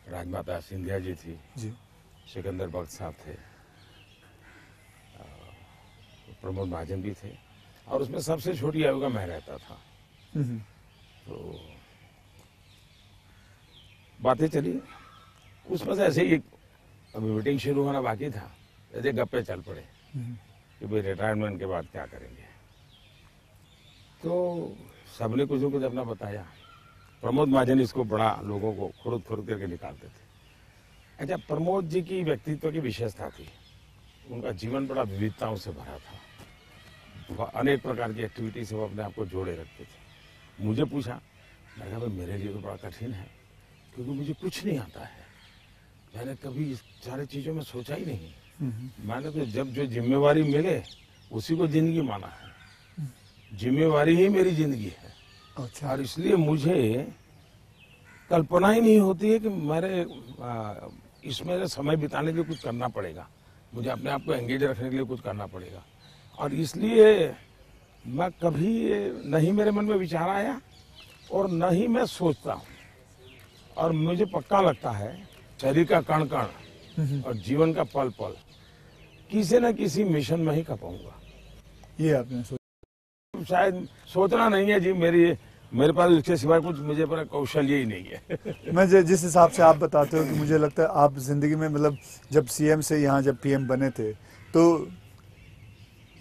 राजमाता सिंधिया जी थी जी। सिकंदर बख्श साहब थे, प्रमोद महाजन भी थे और उसमें सबसे छोटी आयु का मैं रहता था। तो बातें चली, उसमें से ऐसे ही अभी मीटिंग शुरू होना बाकी था, ऐसे गप्पे चल पड़े कि भाई रिटायरमेंट के बाद क्या करेंगे। तो सबने कुछ न कुछ अपना बताया। प्रमोद महाजन इसको बड़ा लोगों को खुद करके निकालते थे। अच्छा, प्रमोद जी की व्यक्तित्व की विशेषता थी, उनका जीवन बड़ा विविधताओं से भरा था। अनेक प्रकार की एक्टिविटी से वो अपने आप को जोड़े रखते थे। मुझे पूछा, मैं कहा भाई मेरे लिए तो बड़ा कठिन है क्योंकि मुझे कुछ नहीं आता है, मैंने कभी इस सारी चीज़ों में सोचा ही नहीं। मैंने तो जब जो जिम्मेवारी मिले उसी को जिंदगी माना है, जिम्मेवारी ही मेरी जिंदगी है। अच्छा। और इसलिए मुझे कल्पना ही नहीं होती है कि मेरे इसमें समय बिताने के लिए कुछ करना पड़ेगा, मुझे अपने आप को एंगेज रखने के लिए कुछ करना पड़ेगा। और इसलिए मैं कभी नहीं मेरे मन में विचार आया और न ही मैं सोचता हूँ। और मुझे पक्का लगता है शरीर का कण कण और जीवन का पल पल किसी न किसी मिशन में ही खपाऊंगा। ये आपने शायद सोचना नहीं है जी, मेरे पास इसके सिवाय कुछ मुझे पर कौशल्य ही नहीं है। मैं जिस हिसाब से आप बताते हो कि मुझे लगता है आप जिंदगी में, मतलब जब सीएम से यहाँ जब पीएम बने थे, तो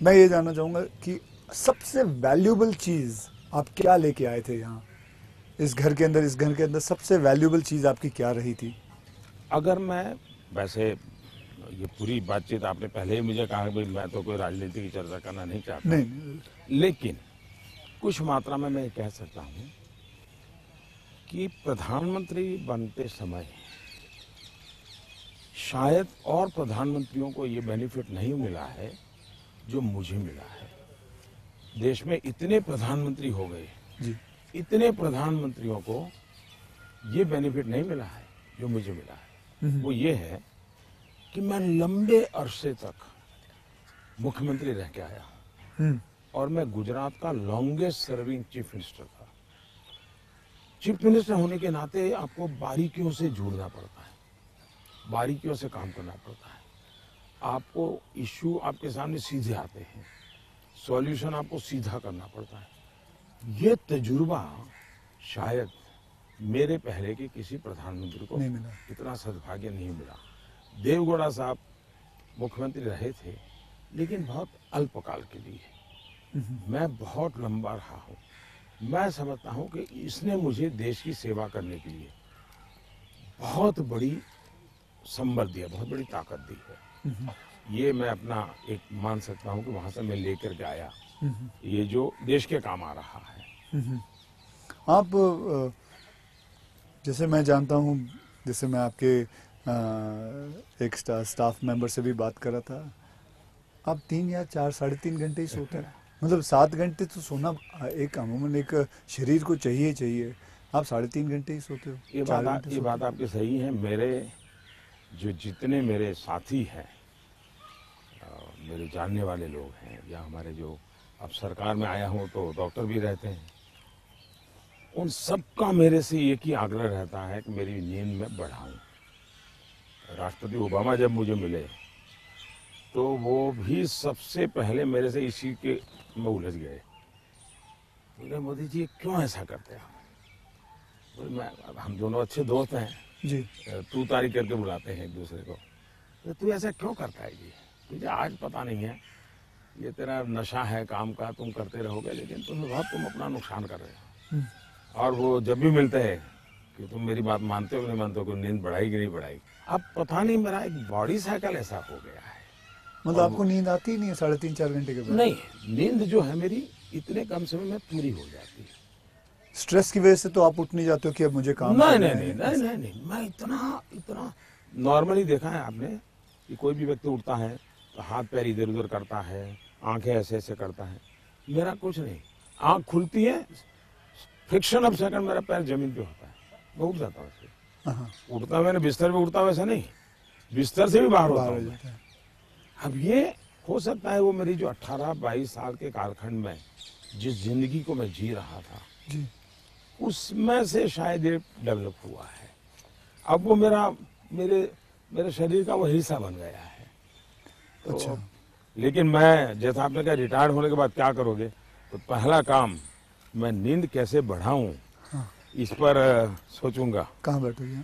मैं ये जानना चाहूँगा कि सबसे वैल्यूएबल चीज़ आप क्या लेके आए थे यहाँ इस घर के अंदर सबसे वैल्यूएबल चीज़ आपकी क्या रही थी? अगर मैं, वैसे ये पूरी बातचीत आपने पहले ही मुझे कहा कि मैं तो कोई राजनीति की चर्चा करना नहीं चाहता, नहीं, लेकिन कुछ मात्रा में मैं कह सकता हूँ कि प्रधानमंत्री बनते समय शायद और प्रधानमंत्रियों को ये बेनिफिट नहीं मिला है जो मुझे मिला है। देश में इतने प्रधानमंत्री हो गए जी। इतने प्रधानमंत्रियों को ये बेनिफिट नहीं मिला है जो मुझे मिला है। वो ये है कि मैं लंबे अरसे तक मुख्यमंत्री रह के आया हूं और मैं गुजरात का लॉन्गेस्ट सर्विंग चीफ मिनिस्टर था। चीफ मिनिस्टर होने के नाते आपको बारीकियों से जुड़ना पड़ता है, बारीकियों से काम करना पड़ता है। आपको इश्यू आपके सामने सीधे आते हैं, सॉल्यूशन आपको सीधा करना पड़ता है। ये तजुर्बा शायद मेरे पहले के किसी प्रधानमंत्री को नहीं मिला। इतना सद्भाग्य नहीं मिला। देवगौड़ा साहब मुख्यमंत्री रहे थे, लेकिन बहुत अल्पकाल के लिए। मैं बहुत लंबा रहा हूँ। मैं समझता हूँ कि इसने मुझे देश की सेवा करने के लिए बहुत बड़ी संबल दिया, बहुत बड़ी ताकत दी है। ये मैं अपना एक मान सकता हूँ कि वहां से मैं लेकर के आया, ये जो देश के काम आ रहा है। आप जैसे मैं जानता हूँ, जैसे मैं आपके एक स्टाफ मेंबर से भी बात कर रहा था, आप 3 या 4 साढ़े 3 घंटे ही सोते हैं। मतलब 7 घंटे तो सोना एक अमूमन एक शरीर को चाहिए चाहिए, आप 3.5 घंटे ही सोते हो। ये बात आपकी सही है। मेरे जो जितने मेरे साथी हैं, मेरे जानने वाले लोग हैं, या हमारे जो अब सरकार में आया हूँ तो डॉक्टर भी रहते हैं, उन सबका मेरे से एक ही आग्रह रहता है कि मेरी नींद में बढ़ाऊं। राष्ट्रपति ओबामा जब मुझे मिले तो वो भी सबसे पहले मेरे से इसी के में उलझ गए। बोले मोदी जी क्यों ऐसा करते हैं? बोले हम दोनों अच्छे दोस्त हैं जी, तू तारी करके बुलाते हैं एक दूसरे को। तो तू ऐसा क्यों करता है जी? तुझे आज पता नहीं है, ये तेरा नशा है काम का, तुम करते रहोगे, लेकिन तुम अपना नुकसान कर रहे हो। और वो जब भी मिलते हैं कि तुम मेरी बात मानते हो कि नहीं मानते हो, कि नींद बढ़ाई कि नहीं बढ़ाई। अब पता नहीं मेरा एक बॉडी साइकिल ऐसा हो गया है। मतलब आपको नींद आती ही नहीं है 3.5-4 घंटे के बाद? नहीं, नींद जो है मेरी इतने कम समय में पूरी हो जाती है। स्ट्रेस की वजह से तो आप उठ नहीं जाते हो कि अब मुझे काम करना है? नहीं, मैं इतना नॉर्मली देखा है आपने कि कोई भी व्यक्ति उठता है तो हाथ पैर इधर उधर करता है, आंखें ऐसे ऐसे करता है। मेरा कुछ नहीं, आंख खुलती है, फ्रिक्शन ऑफ सेकंड मेरा पैर जमीन पे होता है, मैं उठ जाता हूँ। उठता मैंने बिस्तर पे उठता वैसा नहीं, बिस्तर से भी बाहर होता हूँ। अब ये हो सकता है वो मेरी जो 18-22 साल के कालखंड में जिस जिंदगी को मैं जी रहा था जी, उसमें से शायद ये डेवलप हुआ है। अब वो मेरे शरीर का वो हिस्सा बन गया है। तो अच्छा। लेकिन मैं, जैसा आपने कहा रिटायर्ड होने के बाद क्या करोगे, तो पहला काम मैं नींद कैसे बढ़ाऊं, हाँ। इस पर सोचूंगा। कहाँ बैठोगे?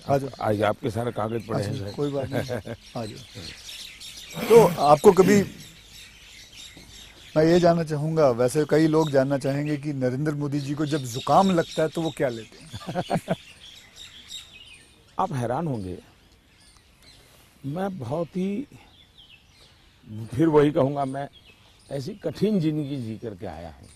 आ जाओ। आज आपके सारे कागज पड़े हैं। कोई बात नहीं, आ जाओ। तो आपको कभी, मैं ये जानना चाहूंगा, वैसे कई लोग जानना चाहेंगे कि नरेंद्र मोदी जी को जब जुकाम लगता है तो वो क्या लेते हैं? आप हैरान होंगे, मैं बहुत ही, फिर वही कहूंगा, मैं ऐसी कठिन जिंदगी जी करके आया हूं।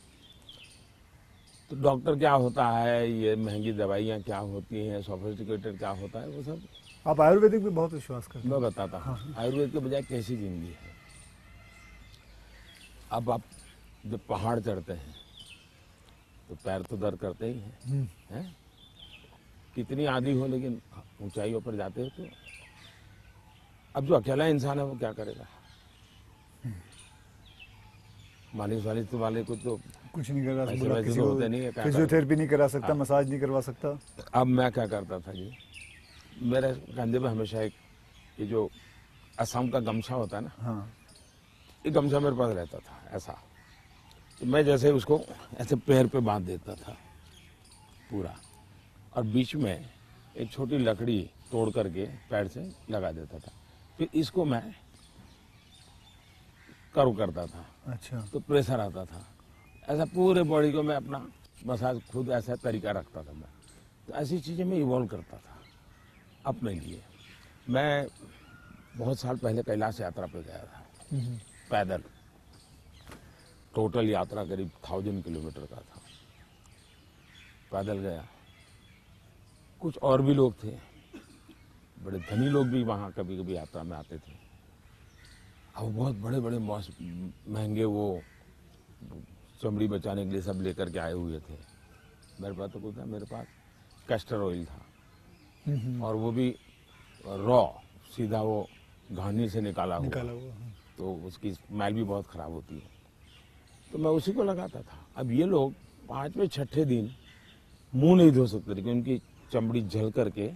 तो डॉक्टर क्या होता है, ये महंगी दवाइयाँ क्या होती हैं, सोफिस्टिकेटेड क्या होता है, वो सब आप आयुर्वेदिक पे बहुत विश्वास करते हैं? मैं बताता हूँ। आयुर्वेद के बजाय कैसी जिंदगी है। अब आप जब पहाड़ चढ़ते हैं तो पैर तो दर्द करते ही हैं, कितनी आदि हो, लेकिन ऊंचाइयों पर जाते हो तो अब जो अकेला इंसान है वो क्या करेगा? मालिश वाले को तो कुछ नहीं करा ऐसे सकता, वैसे किसी तो को होते नहीं है, क्या फिजियोथेरेपी नहीं करा सकता, मसाज नहीं करवा सकता। अब मैं क्या करता था जी, मेरे कंधे पे हमेशा एक ये जो असम का गमछा होता है ना, हाँ, ये गमछा मेरे पास रहता था ऐसा। तो मैं जैसे उसको ऐसे पैर पे बांध देता था पूरा, और बीच में एक छोटी लकड़ी तोड़ करके पैर से लगा देता था। फिर इसको मैं कर्व करता था, अच्छा, तो प्रेशर आता था। ऐसा पूरे बॉडी को मैं अपना मसाज खुद ऐसा तरीका रखता था मैं। तो ऐसी चीज़ें मैं इवॉल्व करता था अपने लिए। मैं बहुत साल पहले कैलाश यात्रा पे गया था पैदल। टोटल यात्रा करीब 1000 किलोमीटर का था, पैदल गया। कुछ और भी लोग थे, बड़े धनी लोग भी वहाँ कभी कभी यात्रा में आते थे। अब बहुत बड़े बड़े महंगे वो चमड़ी बचाने के लिए सब लेकर के आए हुए थे। मेरे पास तो कुछ था, मेरे पास कैस्टर ऑयल था, और वो भी रॉ, सीधा वो घानी से निकाला हुआ। तो उसकी स्मेल भी बहुत खराब होती है, तो मैं उसी को लगाता था। अब ये लोग 5वें-6ठे दिन मुंह नहीं धो सकते थे, क्योंकि उनकी चमड़ी जल करके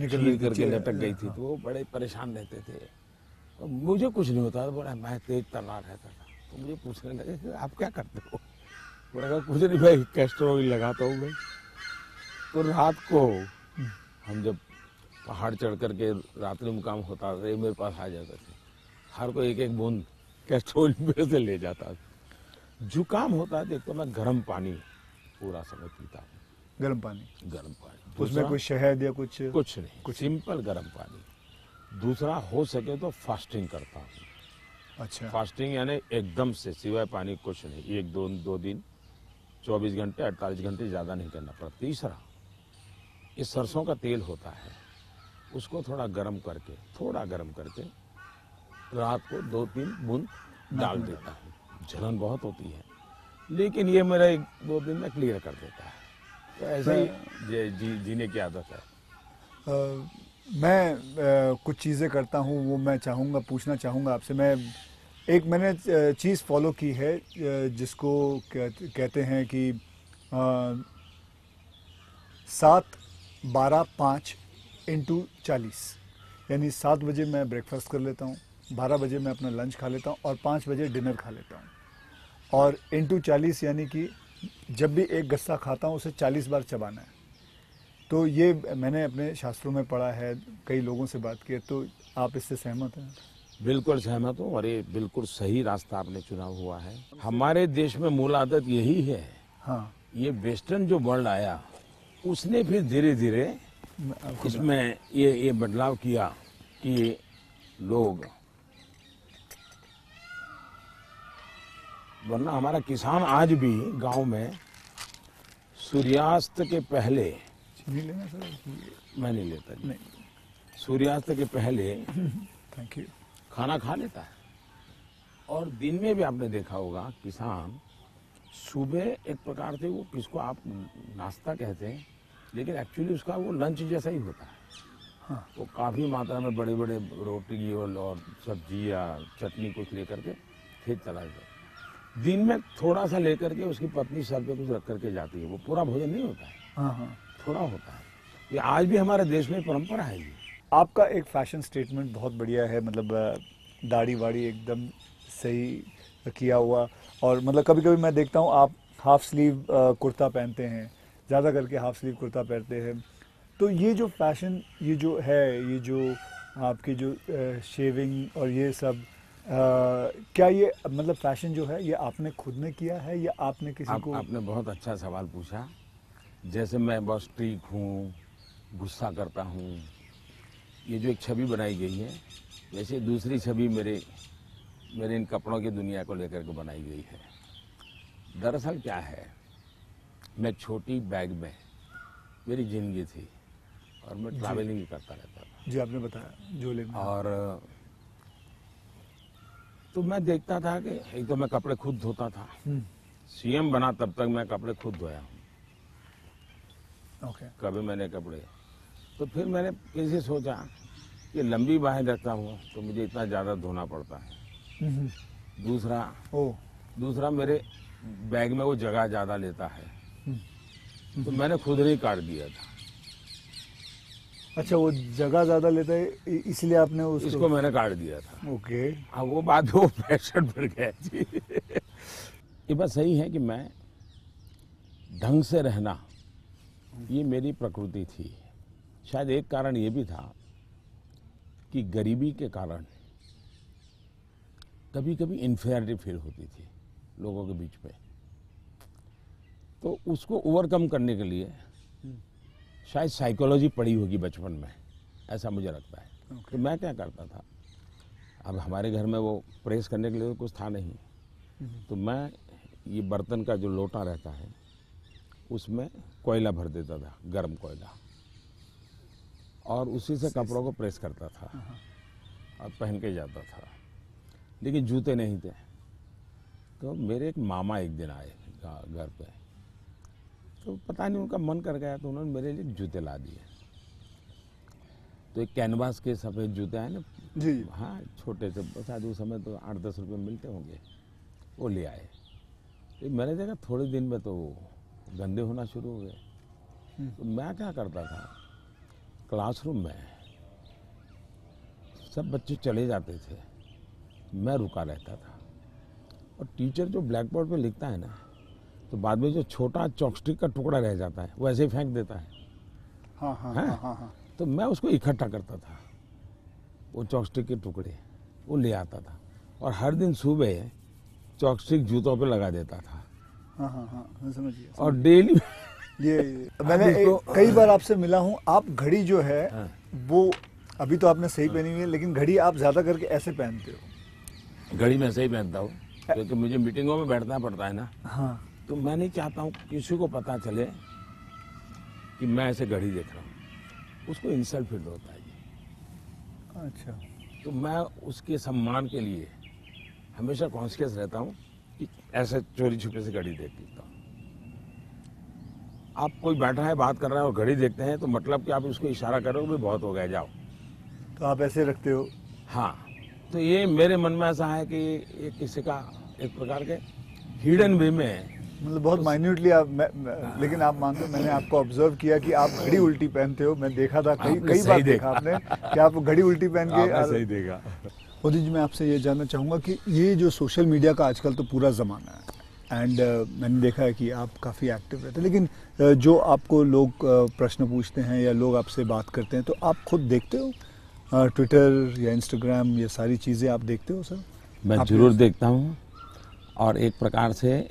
चीर करके लटक गई थी, तो वो बड़े परेशान रहते थे। मुझे कुछ नहीं होता था, बोला मैं तेज तर्रार रहता था। तो मुझे पूछने लगे कि आप क्या करते हो? बोला कहा कुछ नहीं भाई, कैस्टर ऑयल लगाता हूँ मैं। तो रात को हम जब पहाड़ चढ़ करके रात्रि मुकाम होता था, ये मेरे पास आ जाते थे, हर कोई एक एक बूंद कैस्टर ऑयल मेरे से ले जाता था। जुकाम होता है तो मैं गर्म पानी पूरा समय पीता हूँ, गर्म पानी, गर्म पानी। उसमें दूसरा, कोई शहद या कुछ? कुछ नहीं, सिंपल गर्म पानी। दूसरा, हो सके तो फास्टिंग करता हूँ। अच्छा, फास्टिंग यानी एकदम से सिवाय पानी कुछ नहीं, एक दो दिन 24 घंटे 48 घंटे, ज़्यादा नहीं करना पड़ता। तीसरा, ये सरसों का तेल होता है, उसको थोड़ा गर्म करके रात को 2-3 बूंद डाल देता हूँ। जलन बहुत होती है, लेकिन ये मेरा 1-2 दिन में क्लियर कर देता है। तो ऐसे ही जीने की आदत है। मैं कुछ चीज़ें करता हूँ, वो मैं पूछना चाहूँगा आपसे। मैंने चीज़ फॉलो की है, जिसको कहते हैं कि 7-12-5 × 40, यानी 7 बजे मैं ब्रेकफास्ट कर लेता हूँ, 12 बजे मैं अपना लंच खा लेता हूँ और 5 बजे डिनर खा लेता हूँ। और × 40 यानी कि जब भी एक गस्सा खाता हूँ उसे 40 बार चबाना है। तो ये मैंने अपने शास्त्रों में पढ़ा है, कई लोगों से बात की है, तो आप इससे सहमत हैं? बिल्कुल सहमत हूँ, और ये बिल्कुल सही रास्ता आपने चुना हुआ है। हमारे देश में मूल आदत यही है। हाँ, ये वेस्टर्न जो वर्ल्ड आया, उसने फिर धीरे धीरे इसमें ये बदलाव किया कि लोग, वरना हमारा किसान आज भी गांव में सूर्यास्त के पहले, नहीं लेना सर? मैं नहीं लेता जी, नहीं, सूर्यास्त के पहले थैंक यू। खाना खा लेता है। और दिन में भी आपने देखा होगा, किसान सुबह एक प्रकार से, वो किसको आप नाश्ता कहते हैं, लेकिन एक्चुअली उसका वो लंच जैसा ही होता है। हाँ, वो काफ़ी मात्रा में बड़े बड़े रोटी और सब्जी या चटनी कुछ लेकर के खेत चला जाता है। दिन में थोड़ा सा लेकर के उसकी पत्नी सर पे कुछ रख करके जाती है। वो पूरा भोजन नहीं होता है, हाँ, हाँ। थोड़ा होता है। ये आज भी हमारे देश में परंपरा है ये। आपका एक फैशन स्टेटमेंट बहुत बढ़िया है, मतलब दाढ़ी वाड़ी एकदम सही किया हुआ। और मतलब कभी कभी मैं देखता हूँ आप हाफ स्लीव कुर्ता पहनते हैं, ज़्यादा करके हाफ स्लीव कुर्ता पहनते हैं। तो ये जो फैशन, ये जो है, ये जो आपकी जो शेविंग और ये सब, क्या ये मतलब फैशन जो है, ये आपने खुद ने किया है या आपने किसी को? आपने बहुत अच्छा सवाल पूछा। जैसे मैं बहुत स्ट्रीक हूँ, गुस्सा करता हूँ, ये जो एक छवि बनाई गई है, वैसे दूसरी छवि मेरे इन कपड़ों की दुनिया को लेकर के बनाई गई है। दरअसल क्या है, मैं छोटी बैग में मेरी जिंदगी थी और मैं ट्रैवलिंग करता रहता था। जी, आपने बताया झोले में। और तो मैं देखता था कि एक तो मैं कपड़े खुद धोता था। सीएम बना तब तक मैं कपड़े खुद धोया हूँ। ओके। कभी मैंने कपड़े, तो फिर मैंने किसी सोचा कि लंबी बाहें रखता हूँ तो मुझे इतना ज़्यादा धोना पड़ता है। दूसरा मेरे बैग में वो जगह ज़्यादा लेता है, तो मैंने खुद नहीं काट दिया था। अच्छा, वो जगह ज़्यादा लेता है इसलिए आपने इसको मैंने काट दिया था। ओके। हाँ, वो बात वो फैशन पर गया जी। ये बात सही है कि मैं ढंग से रहना, ये मेरी प्रकृति थी। शायद एक कारण ये भी था कि गरीबी के कारण कभी कभी इन्फीरियरिटी फील होती थी लोगों के बीच में। तो उसको ओवरकम करने के लिए शायद साइकोलॉजी पढ़ी होगी बचपन में, ऐसा मुझे लगता है। तो मैं क्या करता था, अब हमारे घर में वो प्रेस करने के लिए कुछ था नहीं, तो मैं ये बर्तन का जो लोटा रहता है उसमें कोयला भर देता था, गर्म कोयला, और उसी से कपड़ों को प्रेस करता था और पहन के जाता था। लेकिन जूते नहीं थे। तो मेरे एक मामा एक दिन आए घर पे, तो पता नहीं उनका मन कर गया, तो उन्होंने मेरे लिए जूते ला दिए। तो एक कैनवास के सफ़ेद जूते हैं ना जी, हाँ, छोटे से, शायद उस समय तो 8-10 रुपये मिलते होंगे, वो ले आए। तो मैंने देखा थोड़े दिन में तो गंदे होना शुरू हो गए। तो मैं क्या करता था, क्लासरूम में सब बच्चे चले जाते थे, मैं रुका रहता था। और टीचर जो ब्लैक बोर्ड पे लिखता है ना, तो बाद में जो छोटा चॉपस्टिक का टुकड़ा रह जाता है वो ऐसे ही फेंक देता है। हाँ हाँ हैं? हाँ हाँ हाँ। तो मैं उसको इकट्ठा करता था, वो चॉपस्टिक के टुकड़े वो ले आता था, और हर दिन सुबह चॉपस्टिक जूतों पे लगा देता था। हाँ हाँ हाँ, मैं समझ गया। और डेली ये मैंने कई बार आपसे मिला हूँ, आप घड़ी जो है हाँ। वो अभी तो आपने सही पहनी हुई है, लेकिन घड़ी आप ज्यादा करके ऐसे पहनते हो। घड़ी मैं सही पहनता हूँ, क्योंकि मुझे मीटिंगों में बैठना पड़ता है ना, हाँ। तो मैं नहीं चाहता हूँ किसी को पता चले कि मैं ऐसे घड़ी देख रहा हूँ, उसको इंसल्ट फील होता है जी। अच्छा। तो मैं उसके सम्मान के लिए हमेशा कॉन्शियस रहता हूँ कि ऐसे चोरी छुपे से घड़ी देख लेता हूँ। आप कोई बैठा है बात कर रहा है और घड़ी देखते हैं, तो मतलब कि आप उसको इशारा करोगे भी बहुत हो गया, जाओ। तो आप ऐसे रखते हो? हाँ, तो ये मेरे मन में ऐसा है कि ये किसी का एक प्रकार के हिडन वे में, मतलब बहुत माइन्यूटली आप लेकिन आप मानते हो, मैंने आपको ऑब्जर्व किया कि आप घड़ी उल्टी पहनते हो। मैं देखा था कई बार देखा आपने कि आप घड़ी उल्टी पहन के। सही देखा। मोदी जी, मैं आपसे ये जानना चाहूँगा कि ये जो सोशल मीडिया का आजकल तो पूरा ज़माना है, एंड मैंने देखा है कि आप काफ़ी एक्टिव रहते हैं, लेकिन जो आपको लोग प्रश्न पूछते हैं या लोग आपसे बात करते हैं, तो आप खुद देखते हो ट्विटर या इंस्टाग्राम, ये सारी चीज़ें आप देखते हो सर? मैं जरूर देखता हूँ, और एक प्रकार से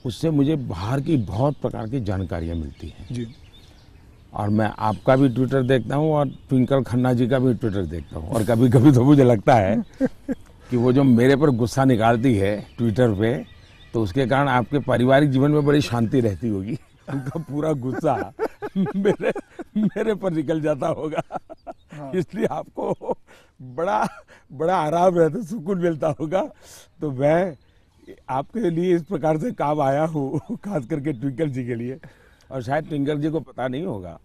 उससे मुझे बाहर की बहुत प्रकार की जानकारियाँ मिलती हैं जी। और मैं आपका भी ट्विटर देखता हूँ और ट्विंकल खन्ना जी का भी ट्विटर देखता हूँ। और कभी कभी तो मुझे लगता है कि वो जो मेरे पर गुस्सा निकालती है ट्विटर पे, तो उसके कारण आपके पारिवारिक जीवन में बड़ी शांति रहती होगी। उनका पूरा गुस्सा मेरे पर निकल जाता होगा। हाँ। इसलिए आपको बड़ा बड़ा आराम रहता, सुकून मिलता होगा। तो मैं आपके लिए इस प्रकार से काम आया हूँ, खास करके ट्विंकल जी के लिए। और शायद ट्विंकल जी को पता नहीं होगा,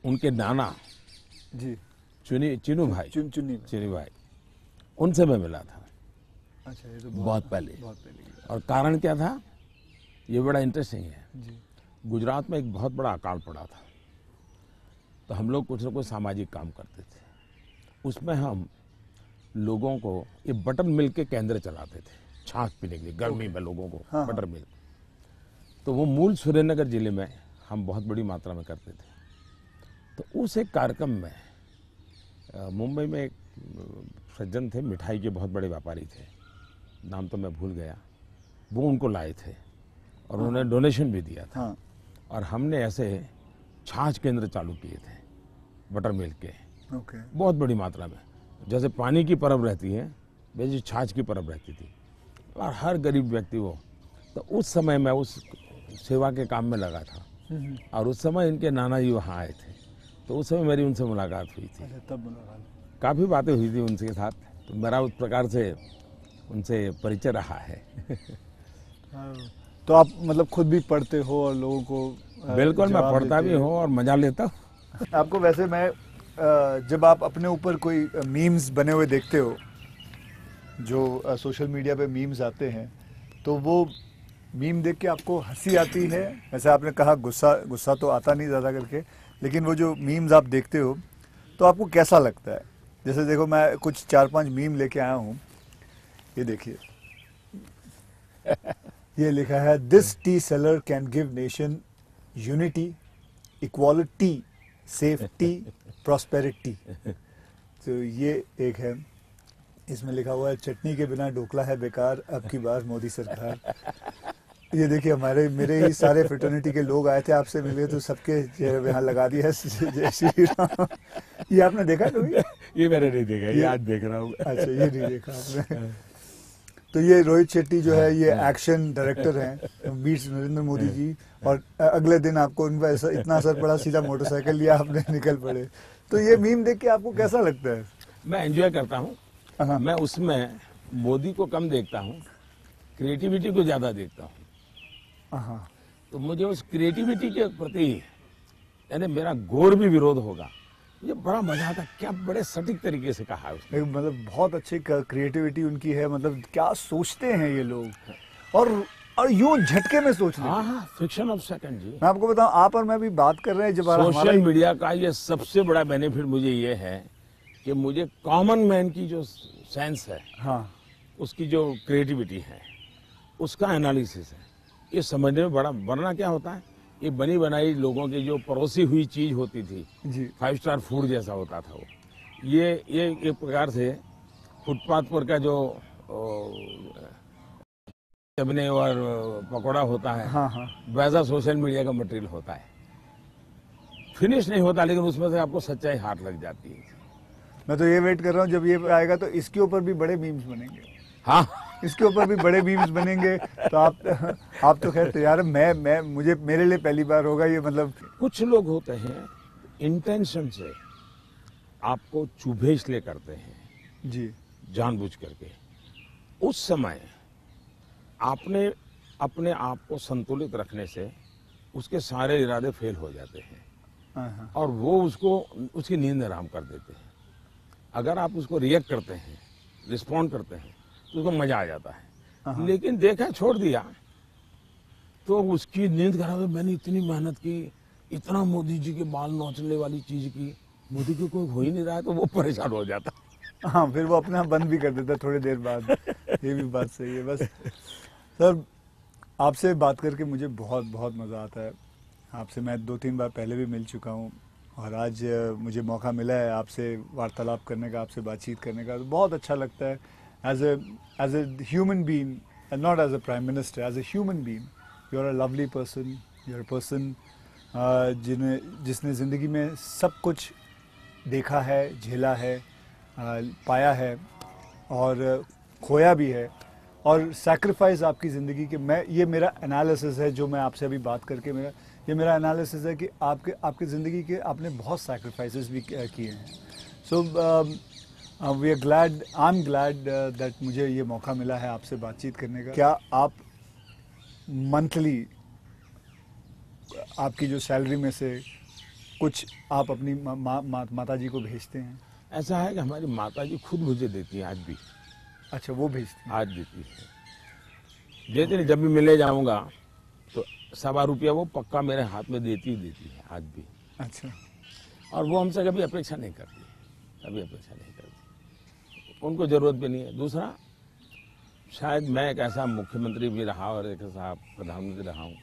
उनके नाना जी चिनू भाई, चुनी भाई, उनसे मैं मिला था। अच्छा, ये तो बहुत पहले। बहुत पहले। और कारण क्या था, ये बड़ा इंटरेस्टिंग है जी। गुजरात में एक बहुत बड़ा अकाल पड़ा था, तो हम लोग कुछ न कुछ सामाजिक काम करते थे। उसमें हम लोगों को ये बटर मिल्क के केंद्र चलाते थे, छाछ पीने के लिए गर्मी में लोगों को। हाँ, बटर मिल्क, तो वो मूल सुरेंद्रनगर जिले में हम बहुत बड़ी मात्रा में करते थे। तो उस एक कार्यक्रम में मुंबई में एक सज्जन थे, मिठाई के बहुत बड़े व्यापारी थे, नाम तो मैं भूल गया, वो उनको लाए थे और उन्होंने डोनेशन भी दिया था। और हमने ऐसे छाछ केंद्र चालू किए थे बटर मिल्क के, बहुत बड़ी मात्रा में। जैसे पानी की परब रहती है, वैसे छाछ की परब रहती थी, और हर गरीब व्यक्ति वो। तो उस समय मैं उस सेवा के काम में लगा था, और उस समय इनके नाना जी वहाँ आए थे, तो उस समय मेरी उनसे मुलाकात हुई थी। तब मुलाकात, काफ़ी बातें हुई थी उनके साथ, तो मेरा उस प्रकार से उनसे परिचय रहा है। तो आप मतलब खुद भी पढ़ते हो और लोगों को? बिल्कुल, मैं पढ़ता भी हूँ और मजा लेता हूँ। आपको वैसे मैं जब आप अपने ऊपर कोई मीम्स बने हुए देखते हो, जो सोशल मीडिया पे मीम्स आते हैं, तो वो मीम देख के आपको हंसी आती है? वैसे आपने कहा गुस्सा तो आता नहीं ज़्यादा करके, लेकिन वो जो मीम्स आप देखते हो तो आपको कैसा लगता है? जैसे देखो, मैं कुछ 4-5 मीम लेके आया हूँ, ये देखिए। ये लिखा है, this T seller can give nation unity, equality, safety, prosperity. तो ये एक है, इसमें लिखा हुआ है, चटनी के बिना ढोकला है बेकार, अब की बार मोदी सरकार। ये देखिए, मेरे ही सारे फ्रेटर्निटी के लोग आए थे, आपसे मिले तो सबके चेहरे यहाँ लगा दिया है जय श्री राम। ये आपने देखा कभी? ये मैंने नहीं देखा, ये आज देख रहा हूँ। अच्छा, ये नहीं देखा आपने? तो ये रोहित शेट्टी जो है, ये एक्शन डायरेक्टर हैं, मीट्स नरेंद्र मोदी जी, और अगले दिन आपको उनका इतना असर पड़ा, सीधा मोटरसाइकिल लिया आपने, निकल पड़े। तो ये मीम देख के आपको कैसा लगता है? मैं एंजॉय करता हूँ। मैं उसमें मोदी को कम देखता हूँ, क्रिएटिविटी को ज़्यादा देखता हूँ। तो मुझे उस क्रिएटिविटी के प्रति, यानी मेरा घोर भी विरोध होगा, ये बड़ा मजा आता। क्या बड़े सटीक तरीके से कहा है उसने। मतलब बहुत अच्छी क्रिएटिविटी उनकी है, मतलब क्या सोचते हैं ये लोग, और यूं झटके में सोच रहे हैं। हाँ, फ्रिक्शन ऑफ सेकंड जी। मैं आपको बताऊं, आप और मैं भी बात कर रहे हैं, जब सोशल मीडिया का ये सबसे बड़ा बेनिफिट मुझे ये है कि मुझे कॉमन मैन की जो सेंस है, हाँ उसकी जो क्रिएटिविटी है, उसका एनालिसिस है, ये समझने में बड़ा, वरना क्या होता है, ये बनी बनाई लोगों की जो परोसी हुई चीज होती थी, जी 5 स्टार फूड जैसा होता था वो, ये एक प्रकार से फुटपाथ पर का जो चबने और पकौड़ा होता है, हाँ हाँ वैसा सोशल मीडिया का मटेरियल होता है। फिनिश नहीं होता, लेकिन उसमें से आपको सच्चाई हाथ लग जाती है। मैं तो ये वेट कर रहा हूँ जब ये आएगा तो इसके ऊपर भी बड़े मीम्स बनेंगे, हाँ, इसके ऊपर भी बड़े मीम्स बनेंगे। तो आप तो खैर तैयार है, मैं मुझे मेरे लिए पहली बार होगा ये, मतलब कुछ लोग होते हैं इंटेंशन से आपको चुभे इसलिए करते हैं, जी जानबूझ करके। उस समय आपने अपने आप को संतुलित रखने से उसके सारे इरादे फेल हो जाते हैं हाँ हाँ और वो उसकी नींद हराम कर देते हैं। अगर आप उसको रिएक्ट करते हैं, रिस्पॉन्ड करते हैं, तो उसको मजा आ जाता है। लेकिन देखा छोड़ दिया तो उसकी नींद खराब है। मैंने इतनी मेहनत की, इतना मोदी जी के बाल नोचने वाली चीज की, मोदी को कोई हो ही नहीं रहा है, तो वो परेशान हो जाता। हाँ, फिर वो अपना बंद भी कर देता है थोड़ी देर बाद। ये भी बात सही है। बस सर, आपसे बात करके मुझे बहुत बहुत मज़ा आता है। आपसे मैं 2-3 बार पहले भी मिल चुका हूँ और आज मुझे मौका मिला है आपसे वार्तालाप करने का, आपसे बातचीत करने का, तो बहुत अच्छा लगता है। As a human being, not as a prime minister, as a human being, you are a lovely person, you are a person जिसने ज़िंदगी में सब कुछ देखा है, झेला है, पाया है और खोया भी है, और सैक्रिफाइस आपकी ज़िंदगी के, मैं ये मेरा एनालिसिस है जो मैं आपसे अभी बात करके मेरा एनालिसिस है कि आपकी ज़िंदगी के आपने बहुत सैक्रिफाइसेस भी किए हैं। So we are glad, I am glad that मुझे ये मौका मिला है आपसे बातचीत करने का। क्या आप मंथली आपकी जो सैलरी में से कुछ आप अपनी माता जी को भेजते हैं? ऐसा है कि हमारी माता जी खुद मुझे देती है आज भी। अच्छा, वो भेजती हैं? आज देती है, देती नहीं, जब भी मिले जाऊंगा तो ₹1.25 वो पक्का मेरे हाथ में देती है आज भी। अच्छा, और वो हमसे कभी अपेक्षा नहीं करती, कभी अपेक्षा नहीं करती, उनको जरूरत भी नहीं है। दूसरा, शायद मैं एक ऐसा मुख्यमंत्री भी रहा और एक ऐसा प्रधानमंत्री रहा हूँ,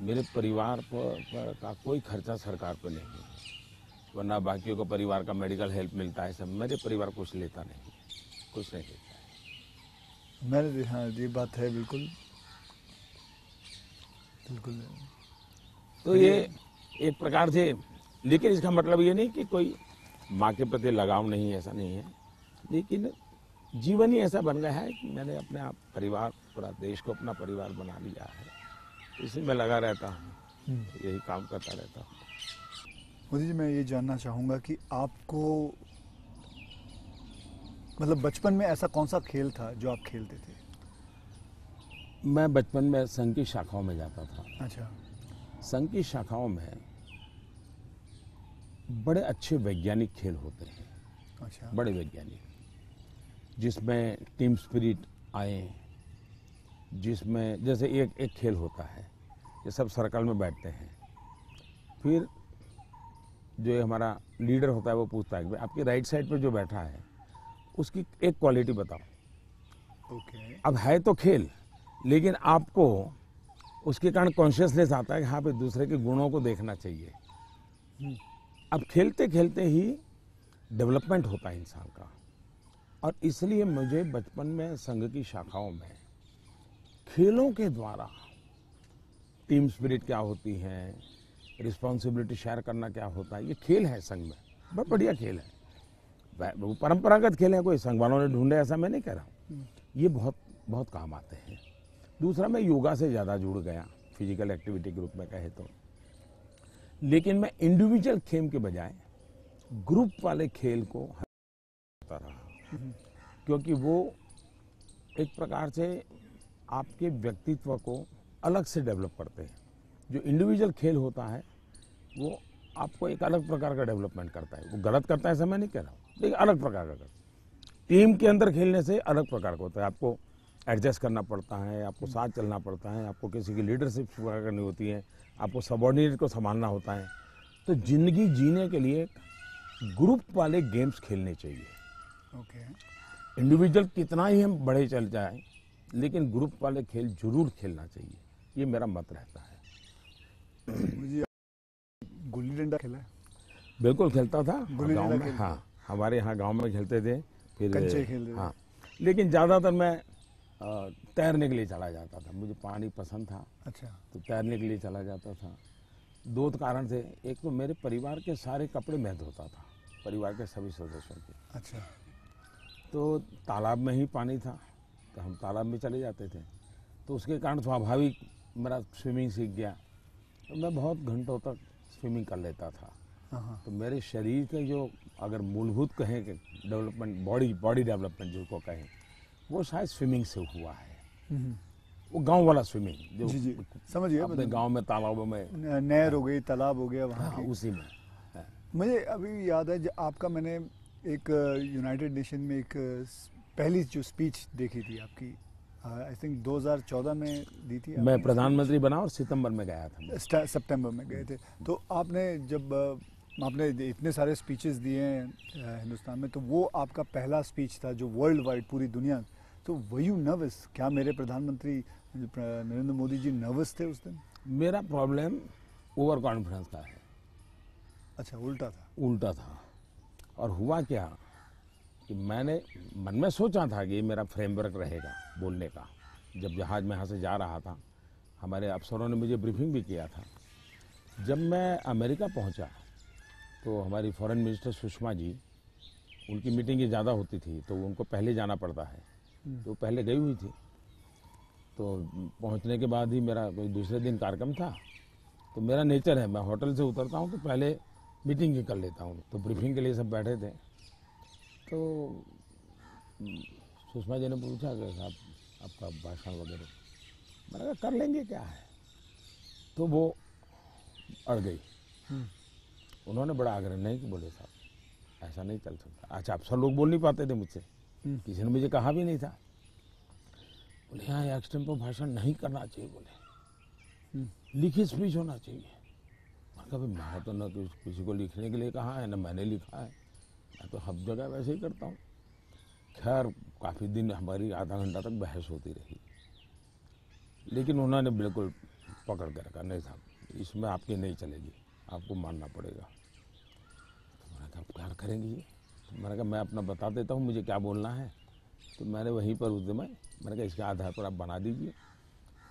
मेरे परिवार पर का कोई खर्चा सरकार पर नहीं है, वरना बाकियों को परिवार का मेडिकल हेल्प मिलता है सब, मेरे परिवार कुछ लेता नहीं, कुछ नहीं लेता है। मैंने, हाँ ये बात है, बिल्कुल बिल्कुल। तो ये एक प्रकार से, लेकिन इसका मतलब ये नहीं कि कोई माँ के प्रति लगाव नहीं है, ऐसा नहीं है, लेकिन जीवन ही ऐसा बन गया है कि मैंने अपने आप परिवार, पूरा देश को अपना परिवार बना लिया है, इसी में लगा रहता हूँ, यही काम करता रहता हूँ। मोदी जी, मैं ये जानना चाहूँगा कि आपको, मतलब बचपन में ऐसा कौन सा खेल था जो आप खेलते थे? मैं बचपन में संघ की शाखाओं में जाता था। अच्छा। संघ की शाखाओं में बड़े अच्छे वैज्ञानिक खेल होते हैं, अच्छा। बड़े वैज्ञानिक, जिसमें टीम स्पिरिट आए, जिसमें जैसे एक खेल होता है, ये सब सर्कल में बैठते हैं, फिर जो ये हमारा लीडर होता है वो पूछता है कि आपकी राइट साइड पे जो बैठा है उसकी एक क्वालिटी बताओ। ओके। अब है तो खेल, लेकिन आपको उसके कारण कॉन्शियसनेस आता है कि हाँ भाई दूसरे के गुणों को देखना चाहिए। अब खेलते खेलते ही डेवलपमेंट होता है इंसान का, और इसलिए मुझे बचपन में संघ की शाखाओं में खेलों के द्वारा टीम स्पिरिट क्या होती है, रिस्पॉन्सिबिलिटी शेयर करना क्या होता है, ये खेल है संघ में, बहुत बढ़िया खेल है। वो परंपरागत खेल है, कोई संघ वालों ने ढूंढे ऐसा मैं नहीं कह रहा हूँ, ये बहुत बहुत काम आते हैं। दूसरा, मैं योगा से ज़्यादा जुड़ गया, फिजिकल एक्टिविटी के रूप में कहे तो, लेकिन मैं इंडिविजुअल खेल के बजाय ग्रुप वाले खेल को करता रहा, क्योंकि वो एक प्रकार से आपके व्यक्तित्व को अलग से डेवलप करते हैं। जो इंडिविजुअल खेल होता है वो आपको एक अलग प्रकार का डेवलपमेंट करता है, वो गलत करता है ऐसा मैं नहीं कह रहा हूँ, लेकिन अलग प्रकार का करता है। टीम के अंदर खेलने से अलग प्रकार का होता है, आपको एडजस्ट करना पड़ता है, आपको साथ चलना पड़ता है, आपको किसी की लीडरशिप करनी होती है, आपको सबॉर्डिनेट को संभालना होता है। तो जिंदगी जीने के लिए ग्रुप वाले गेम्स खेलने चाहिए। ओके। इंडिविजुअल कितना ही हम बड़े चल जाएं, लेकिन ग्रुप वाले खेल जरूर खेलना चाहिए, ये मेरा मत रहता है। मुझे गुल्ली डंडा खेला है? बिल्कुल खेलता था गुल्ली गांव डंडा में। खेलते हाँ, हमारे यहाँ गांव में खेलते थे। फिर कंचे खेलते थे? हाँ, लेकिन ज़्यादातर मैं तैरने के लिए चला जाता था, मुझे पानी पसंद था, अच्छा। तो तैरने के लिए चला जाता था। दो कारण थे, एक तो मेरे परिवार के सारे कपड़े मैं धोता था, परिवार के सभी सदस्यों के। अच्छा। तो तालाब में ही पानी था, तो हम तालाब में चले जाते थे, तो उसके कारण स्वाभाविक मेरा स्विमिंग सीख गया, तो मैं बहुत घंटों तक स्विमिंग कर लेता था। हाँ। तो मेरे शरीर के जो अगर मूलभूत कहें कि डेवलपमेंट, बॉडी डेवलपमेंट जिसको कहें, वो शायद स्विमिंग से हुआ है। वो गांव वाला स्विमिंग जो जी जी, समझ गया। अपने गांव में तालाबों में, नहर हो गई, तालाब हो गया वहाँ हाँ, की। उसी में। हाँ। मुझे अभी याद है जब आपका मैंने एक यूनाइटेड नेशन में एक पहली जो स्पीच देखी थी आपकी, आई थिंक 2014 में दी थी मैं आपने प्रधानमंत्री बना और सितंबर में गया था। सितंबर में गए थे। तो आपने जब आपने इतने सारे स्पीचेस दिए हैं हिंदुस्तान में, तो वो आपका पहला स्पीच था जो वर्ल्ड वाइड पूरी दुनिया। तो वर यू नर्वस? क्या मेरे प्रधानमंत्री नरेंद्र मोदी जी नर्वस थे उस दिन? मेरा प्रॉब्लम ओवर कॉन्फिडेंस का है। अच्छा, उल्टा था? उल्टा था। और हुआ क्या कि मैंने मन में सोचा था कि ये मेरा फ्रेमवर्क रहेगा बोलने का। जब जहाज में यहाँ से जा रहा था, हमारे अफसरों ने मुझे ब्रीफिंग भी किया था। जब मैं अमेरिका पहुँचा तो हमारी फॉरेन मिनिस्टर सुषमा जी, उनकी मीटिंगें ज़्यादा होती थी, तो उनको पहले जाना पड़ता है, तो पहले गई हुई थी। तो पहुंचने के बाद ही मेरा कोई दूसरे दिन कार्यक्रम था, तो मेरा नेचर है, मैं होटल से उतरता हूं तो पहले मीटिंग ही कर लेता हूं। तो ब्रीफिंग के लिए सब बैठे थे, तो सुषमा जी ने पूछा कि साहब आपका भाषण वगैरह, मैंने कहा कर लेंगे, क्या है। तो वो अड़ गई। उन्होंने बड़ा आग्रह नहीं कि बोले साहब ऐसा नहीं चल सकता। अच्छा, अफसर लोग बोल नहीं पाते थे मुझसे, किसी ने मुझे कहा भी नहीं था। बोले यहाँ एक्सटेम्पो भाषण नहीं करना चाहिए, बोले लिखित स्पीच होना चाहिए। मैंने कहा भाई मैं तो न किसी को लिखने के लिए कहा है, न मैंने लिखा है, मैं तो हर जगह वैसे ही करता हूँ। खैर काफ़ी दिन हमारी आधा घंटा तक बहस होती रही, लेकिन उन्होंने बिल्कुल पकड़ कर रखा, नहीं साहब इसमें आपकी नहीं चलेगी, आपको मानना पड़ेगा। तो मैंने कहा क्या करेंगे ये? तो मैंने कहा मैं अपना बता देता हूँ मुझे क्या बोलना है। तो मैंने वहीं पर उस समय मैंने कहा इसके आधार पर आप बना दीजिए।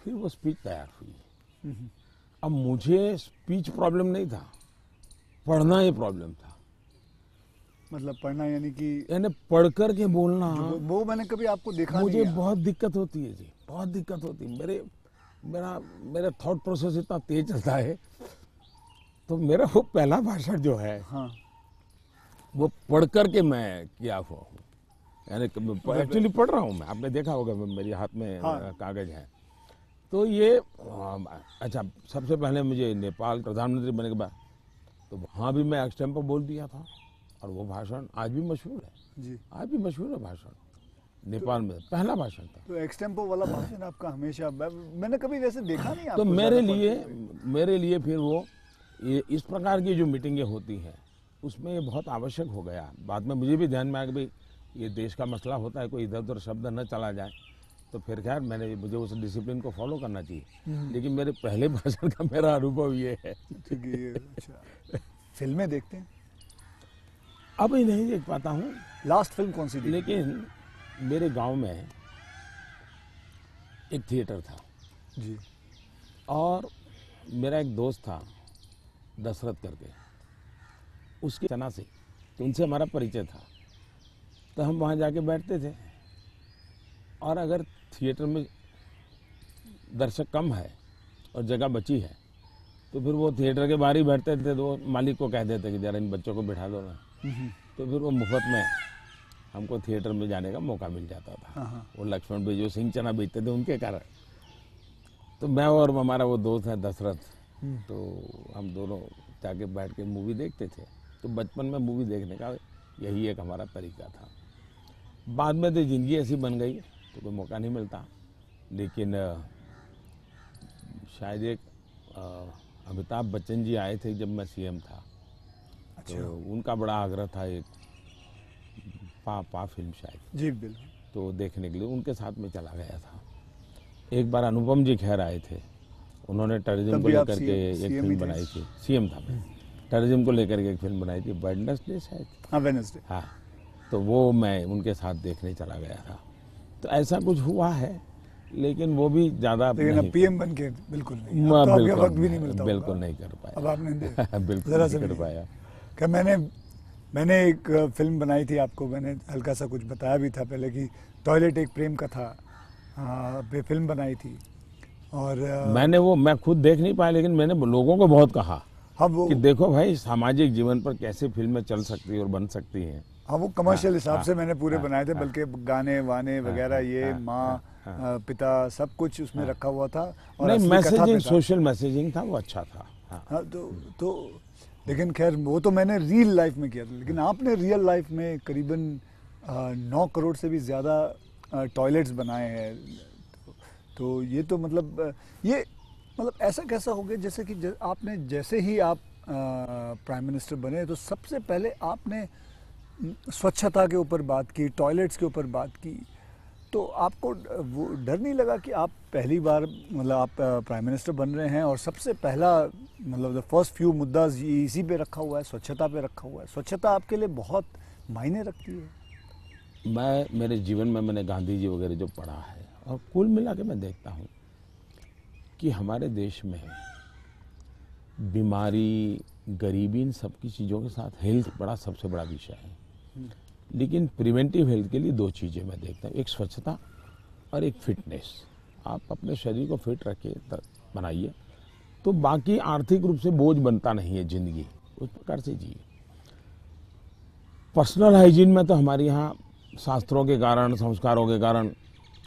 फिर वो स्पीच तैयार हुई। अब मुझे स्पीच प्रॉब्लम नहीं था, पढ़ना ही प्रॉब्लम था। मतलब पढ़ना यानी कि यानी पढ़ कर के बोलना, वो मैंने कभी आपको देखा मुझे नहीं। बहुत दिक्कत होती है जी, बहुत दिक्कत होती है। मेरा थॉट प्रोसेस इतना तेज चलता है। तो मेरा वो पहला भाषण जो है, हाँ। वो पढ़ कर के मैं किया हुआ हूँ। यानी एक्चुअली पढ़ रहा हूँ मैं, आपने देखा होगा मेरे हाथ में कागज है। तो ये अच्छा, सबसे पहले मुझे नेपाल प्रधानमंत्री बनने के बाद तो वहाँ भी मैं एक्सटेम्पो बोल दिया था, और वो भाषण आज भी मशहूर है जी। आज भी मशहूर है भाषण। नेपाल में पहला भाषण था। तो एक्सटेम्पो वाला भाषण आपका हमेशा मैंने कभी वैसे देखा नहीं तो आपको मेरे लिए फिर वो ये इस प्रकार की जो मीटिंगें होती हैं उसमें ये बहुत आवश्यक हो गया। बाद में मुझे भी ध्यान में आया कि भाई ये देश का मसला होता है, कोई इधर उधर शब्द न चला जाए। तो फिर खैर मुझे उस डिसिप्लिन को फॉलो करना चाहिए। लेकिन मेरे पहले भाषण का मेरा अनुभव ये है। ठीक है। अच्छा, फिल्में देखते हैं? अब ही नहीं देख पाता हूँ। लास्ट फिल्म कौन सी थी? लेकिन मेरे गांव में एक थिएटर था जी। और मेरा एक दोस्त था दशरथ करके, उसकी तना से, तो उनसे हमारा परिचय था। तो हम वहाँ जाके बैठते थे, और अगर थिएटर में दर्शक कम है और जगह बची है तो फिर वो थिएटर के बाहर ही बैठते थे। तो मालिक को कह देते कि जरा इन बच्चों को बिठा दो ना। तो फिर वो मुफ्त में हमको थिएटर में जाने का मौका मिल जाता था। वो लक्ष्मण भाई जो सिंह चना बेचते थे उनके कारण। तो मैं और हमारा वो दोस्त है दशरथ, तो हम दोनों जाके बैठ के मूवी देखते थे। तो बचपन में मूवी देखने का यही एक हमारा तरीका था। बाद में तो ज़िंदगी ऐसी बन गई तो कोई मौका नहीं मिलता। लेकिन शायद एक अमिताभ बच्चन जी आए थे जब मैं सीएम था, तो उनका बड़ा आग्रह था, एक पा फिल्म शायद, जी बिल्कुल। तो देखने के लिए उनके साथ में चला गया था। एक बार अनुपम जी खैर आए थे, उन्होंने टूरिज्म तब को भी आप लेकर के एक CM फिल्म ही थे? बनाई थी। सीएम था मैं, टूरिज्म को लेकर के एक फिल्म बनाई थी, वेडनेसडे शायद। हाँ, वेडनेसडे। हाँ, तो वो मैं उनके साथ देखने चला गया था। तो ऐसा कुछ हुआ है, लेकिन वो भी ज़्यादा लेकिन अब नहीं। PM बन के बिल्कुल नहीं, अब तो आपके वक्त भी नहीं मिलता होगा। बिल्कुल नहीं कर पाया। अब आपने बिल्कुल ज़रा नहीं सा कर भी नहीं। पाया। क्या मैंने एक फिल्म बनाई थी, आपको मैंने हल्का सा कुछ बताया भी था पहले कि टॉयलेट एक प्रेम कथा पे फिल्म बनाई थी। और मैं खुद देख नहीं पाया, लेकिन मैंने लोगों को बहुत कहा हाँ वो कि देखो भाई, सामाजिक जीवन पर कैसे फिल्में चल सकती है और बन सकती हैं। हाँ वो कमर्शियल हिसाब हाँ, से मैंने पूरे हाँ, बनाए थे, हाँ, बल्कि गाने वाने वगैरह ये हाँ, माँ पिता सब कुछ उसमें रखा हुआ था, और नहीं, असली कथा पे मैसेजिंग, था। सोशल मैसेजिंग था, वो अच्छा था। हाँ। हाँ तो लेकिन खैर वो तो मैंने रियल लाइफ में किया था, लेकिन आपने रियल लाइफ में करीबन 9 करोड़ से भी ज़्यादा टॉयलेट्स बनाए हैं। तो ये तो मतलब ये मतलब ऐसा कैसा हो गया, जैसे कि आपने जैसे ही आप प्राइम मिनिस्टर बने तो सबसे पहले आपने स्वच्छता के ऊपर बात की, टॉयलेट्स के ऊपर बात की, तो आपको वो डर नहीं लगा कि आप पहली बार मतलब आप प्राइम मिनिस्टर बन रहे हैं और सबसे पहला मतलब द फर्स्ट फ्यू मुद्दा इसी पे रखा हुआ है, स्वच्छता पे रखा हुआ है? स्वच्छता आपके लिए बहुत मायने रखती है। मेरे जीवन में मैंने गांधी जी वगैरह जो पढ़ा है, और कुल मिला के मैं देखता हूँ कि हमारे देश में बीमारी, गरीबी, इन सब की चीज़ों के साथ हेल्थ बड़ा सबसे बड़ा विषय है। लेकिन प्रिवेंटिव हेल्थ के लिए 2 चीज़ें मैं देखता हूँ, एक स्वच्छता और एक फिटनेस। आप अपने शरीर को फिट रखिए, बनाइए, तो बाकी आर्थिक रूप से बोझ बनता नहीं है जिंदगी, उस प्रकार से जिए। पर्सनल हाइजीन में तो हमारे यहाँ शास्त्रों के कारण, संस्कारों के कारण,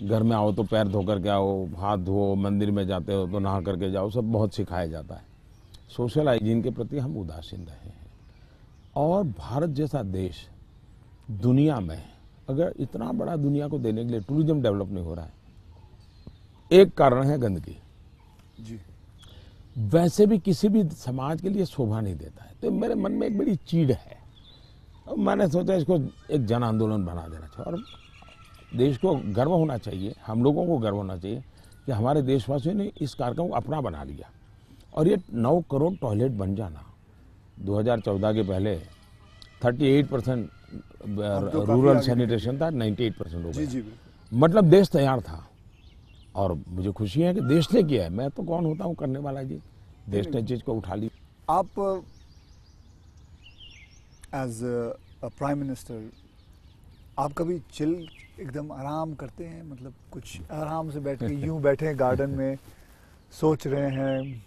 घर में आओ तो पैर धो करके आओ, हाथ धो, मंदिर में जाते हो तो नहा करके जाओ, सब बहुत सिखाया जाता है। सोशल हाइजीन के प्रति हम उदासीन रहे हैं। और भारत जैसा देश दुनिया में, अगर इतना बड़ा दुनिया को देने के लिए टूरिज्म डेवलप नहीं हो रहा है, एक कारण है गंदगी। जी। वैसे भी किसी भी समाज के लिए शोभा नहीं देता है। तो मेरे मन में एक बड़ी चीड़ है, और मैंने सोचा इसको एक जन आंदोलन बना देना चाहिए, और देश को गर्व होना चाहिए, हम लोगों को गर्व होना चाहिए कि हमारे देशवासियों ने इस कार्यक्रम को अपना बना लिया। और ये 9 करोड़ टॉयलेट बन जाना, 2014 के पहले 38% रूरल सैनिटेशन था, 98% हो गया। जी मतलब देश तैयार था, और मुझे खुशी है कि देश ने किया है। मैं तो कौन होता हूँ करने वाला जी, देश ने चीज को उठा ली। आप एज अ प्राइम मिनिस्टर आप कभी चिल एकदम आराम करते हैं, मतलब कुछ आराम से बैठ के यूं बैठे हैं गार्डन में सोच रहे हैं,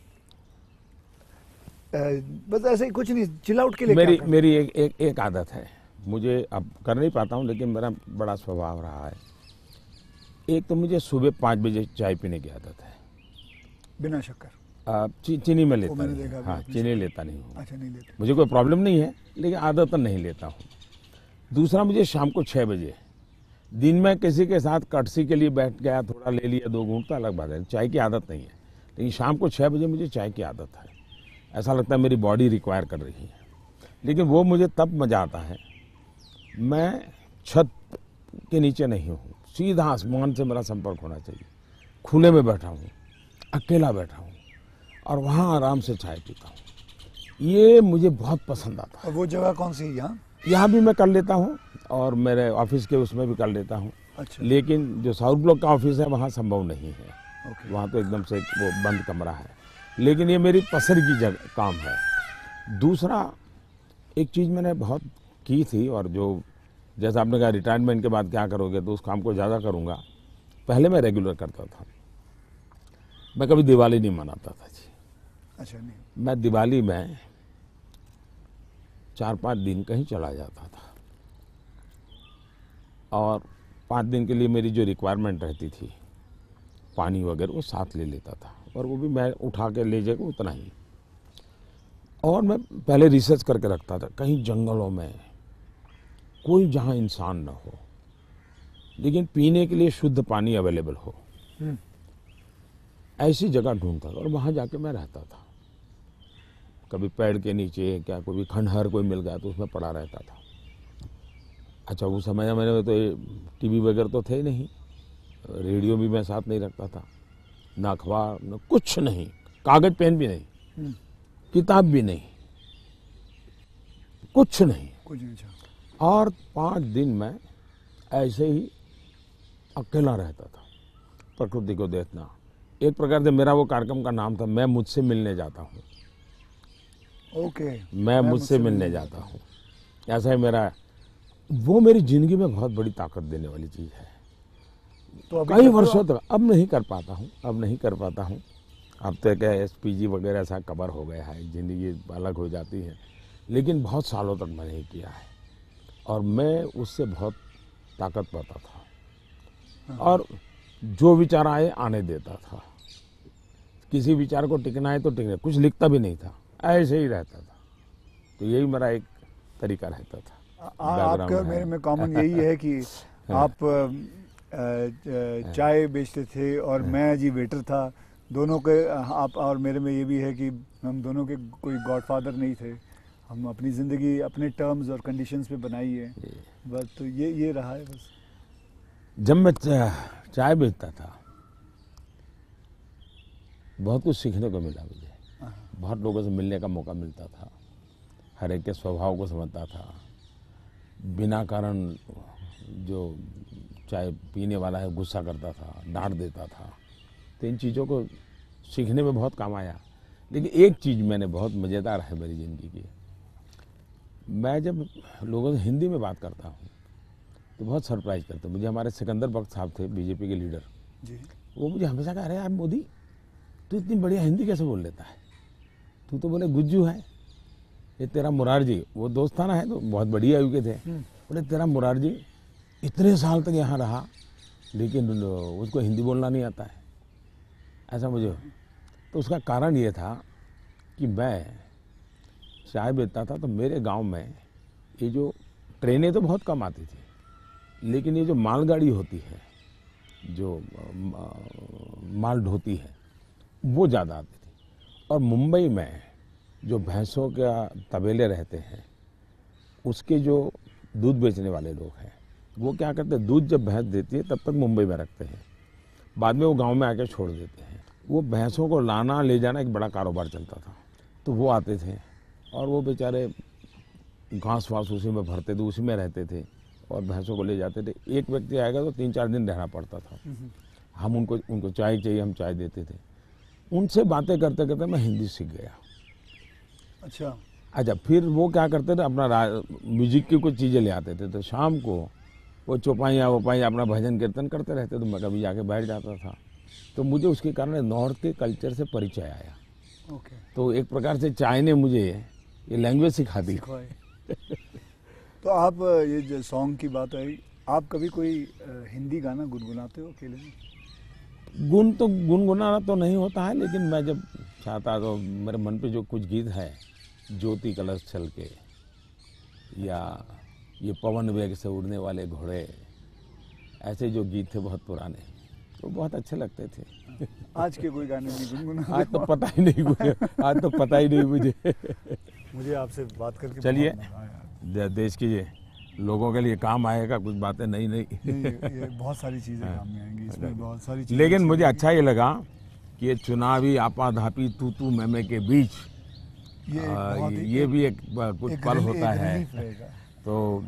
बस ऐसे ही कुछ नहीं, चिल आउट के लिए मेरी एक आदत है, मुझे अब कर नहीं पाता हूँ, लेकिन मेरा बड़ा स्वभाव रहा है। एक तो मुझे सुबह 5 बजे चाय पीने की आदत है, बिना शक्कर? चीनी में लेता मैंने नहीं, देखा हाँ, चीनी लेता नहीं हूँ। अच्छा, नहीं लेते? मुझे कोई प्रॉब्लम नहीं है, लेकिन आदत नहीं लेता हूँ। दूसरा, मुझे शाम को 6 बजे, दिन में किसी के साथ कटसी के लिए बैठ गया, थोड़ा ले लिया 2 घूंट, तो अलग बात है, चाय की आदत नहीं है। लेकिन शाम को 6 बजे मुझे चाय की आदत है, ऐसा लगता है मेरी बॉडी रिक्वायर कर रही है। लेकिन वो मुझे तब मज़ा आता है, मैं छत के नीचे नहीं हूँ, सीधा आसमान से मेरा संपर्क होना चाहिए, खुले में बैठा हूँ, अकेला बैठा हूँ, और वहाँ आराम से चाय पीता हूँ। ये मुझे बहुत पसंद आता है। और वो जगह कौन सी है? यहाँ भी मैं कर लेता हूँ, और मेरे ऑफिस के उसमें भी कर लेता हूँ। अच्छा। लेकिन जो साउथ ब्लॉक का ऑफिस है वहाँ संभव नहीं है। वहाँ तो एकदम से वो बंद कमरा है। लेकिन ये मेरी पसंद की जगह काम है। दूसरा, एक चीज़ मैंने बहुत की थी, और जो जैसा आपने कहा रिटायरमेंट के बाद क्या करोगे, तो उस काम को ज़्यादा करूँगा। पहले मैं रेगुलर करता था, मैं कभी दिवाली नहीं मनाता था जी। अच्छा। नहीं, मैं दिवाली में 4-5 दिन कहीं चला जाता था, और 5 दिन के लिए मेरी जो रिक्वायरमेंट रहती थी, पानी वगैरह, वो साथ ले लेता था, और वो भी मैं उठा के ले जाकर उतना ही। और मैं पहले रिसर्च करके रखता था, कहीं जंगलों में कोई जहाँ इंसान न हो, लेकिन पीने के लिए शुद्ध पानी अवेलेबल हो, ऐसी जगह ढूंढता था, और वहाँ जाके मैं रहता था। कभी पेड़ के नीचे, क्या कोई खंडहर कोई मिल गया तो उसमें पड़ा रहता था। अच्छा, उस समय में तो टीवी वगैरह तो थे नहीं, रेडियो भी मैं साथ नहीं रखता था, ना अखबार, न कुछ नहीं, कागज पेन भी नहीं, किताब भी नहीं, कुछ नहीं। और 5 दिन मैं ऐसे ही अकेला रहता था, प्रकृति को देखना। एक प्रकार से मेरा वो कार्यक्रम का नाम था, मैं मुझसे मिलने जाता हूँ। ओके, मैं मुझसे मिलने जाता हूँ, ऐसा ही मेरा। वो मेरी जिंदगी में बहुत बड़ी ताकत देने वाली चीज़ है। तो कई वर्षों तक अब नहीं कर पाता हूँ, अब तो क्या SPG वगैरह ऐसा कवर हो गया है, ज़िंदगी अलग हो जाती है, लेकिन बहुत सालों तक मैंने किया है और मैं उससे बहुत ताकत पाता था। और जो विचार आए आने देता था, किसी विचार को टिकना है तो टिकना, कुछ लिखता भी नहीं था, ऐसे ही रहता था। तो यही मेरा एक तरीका रहता था। आपका मेरे में कॉमन यही है कि आप चाय बेचते थे और मैं जी वेटर था। दोनों के आप और मेरे में ये भी है कि हम दोनों के कोई गॉडफादर नहीं थे, हम अपनी ज़िंदगी अपने टर्म्स और कंडीशंस पे बनाई है बस। तो ये रहा है बस। जब मैं चाय बेचता था बहुत कुछ सीखने को मिला मुझे, बहुत लोगों से मिलने का मौका मिलता था, हर एक के स्वभाव को समझता था। बिना कारण जो चाय पीने वाला है गुस्सा करता था, डांट देता था, तो इन चीज़ों को सीखने में बहुत काम आया। लेकिन एक चीज़ मैंने बहुत मज़ेदार है मेरी ज़िंदगी की, मैं जब लोगों से हिंदी में बात करता हूँ तो बहुत सरप्राइज करते। मुझे हमारे सिकंदर बख्त साहब थे, बीजेपी के लीडर जी, वो मुझे हमेशा कह रहे हैं, यार मोदी तू इतनी बढ़िया हिंदी कैसे बोल लेता है, तू तो बोले गुज्जू है। ये तेरा मुरारजी, वो दोस्ताना है तो बहुत बढ़िया आयु के थे, बोले तेरा मुरारजी इतने साल तक यहाँ रहा लेकिन उसको हिंदी बोलना नहीं आता है, ऐसा मुझे। तो उसका कारण ये था कि मैं चाय बेचता था तो मेरे गांव में ये जो ट्रेनें तो बहुत कम आती थी, लेकिन ये जो मालगाड़ी होती है, जो माल ढोती है, वो ज़्यादा आती थी। और मुंबई में जो भैंसों का तबेले रहते हैं, उसके जो दूध बेचने वाले लोग हैं, वो क्या करते हैं, दूध जब भैंस देती है तब तक मुंबई में रखते हैं, बाद में वो गांव में आके छोड़ देते हैं। वो भैंसों को लाना ले जाना एक बड़ा कारोबार चलता था। तो वो आते थे और वो बेचारे घास वास उसी में भरते थे, उसी में रहते थे और भैंसों को ले जाते थे। एक व्यक्ति आएगा तो 3-4 दिन रहना पड़ता था। हम उनको चाय चाहिए, हम चाय देते थे। उनसे बातें करते करते मैं हिंदी सीख गया। अच्छा, फिर वो क्या करते थे, अपना म्यूजिक की कुछ चीज़ें ले आते थे, तो शाम को वो चौपाइयाँ वोपाइयाँ अपना भजन कीर्तन करते रहते, तो मैं कभी जाके बैठ जाता था। तो मुझे उसके कारण नॉर्थ के कल्चर से परिचय आया। तो एक प्रकार से चाय ने मुझे ये लैंग्वेज सिखा दी। तो आप ये जो सॉन्ग की बात आई, आप कभी कोई हिंदी गाना गुनगुनाते हो अकेले में? तो गुनगुनाना तो नहीं होता है, लेकिन मैं जब चाहता तो मेरे मन पे जो कुछ गीत है, ज्योति कलश छल के, या ये पवन वेग से उड़ने वाले घोड़े, ऐसे जो गीत थे बहुत पुराने, तो बहुत अच्छे लगते थे। आज के कोई गाने नहीं गुनगुनाते? आज तो पता ही नहीं मुझे, आज तो पता ही नहीं मुझे आपसे बात करके चलिए, देश की लोगों के लिए काम आएगा कुछ बातें नहीं ये बहुत सारी चीज़ें काम में आएंगी, इसमें बहुत सारी चीज़ें। लेकिन मुझे अच्छा ये लगा कि ये चुनावी आपाधापी तू मैं के बीच ये भी एक कुछ पल होता है, तो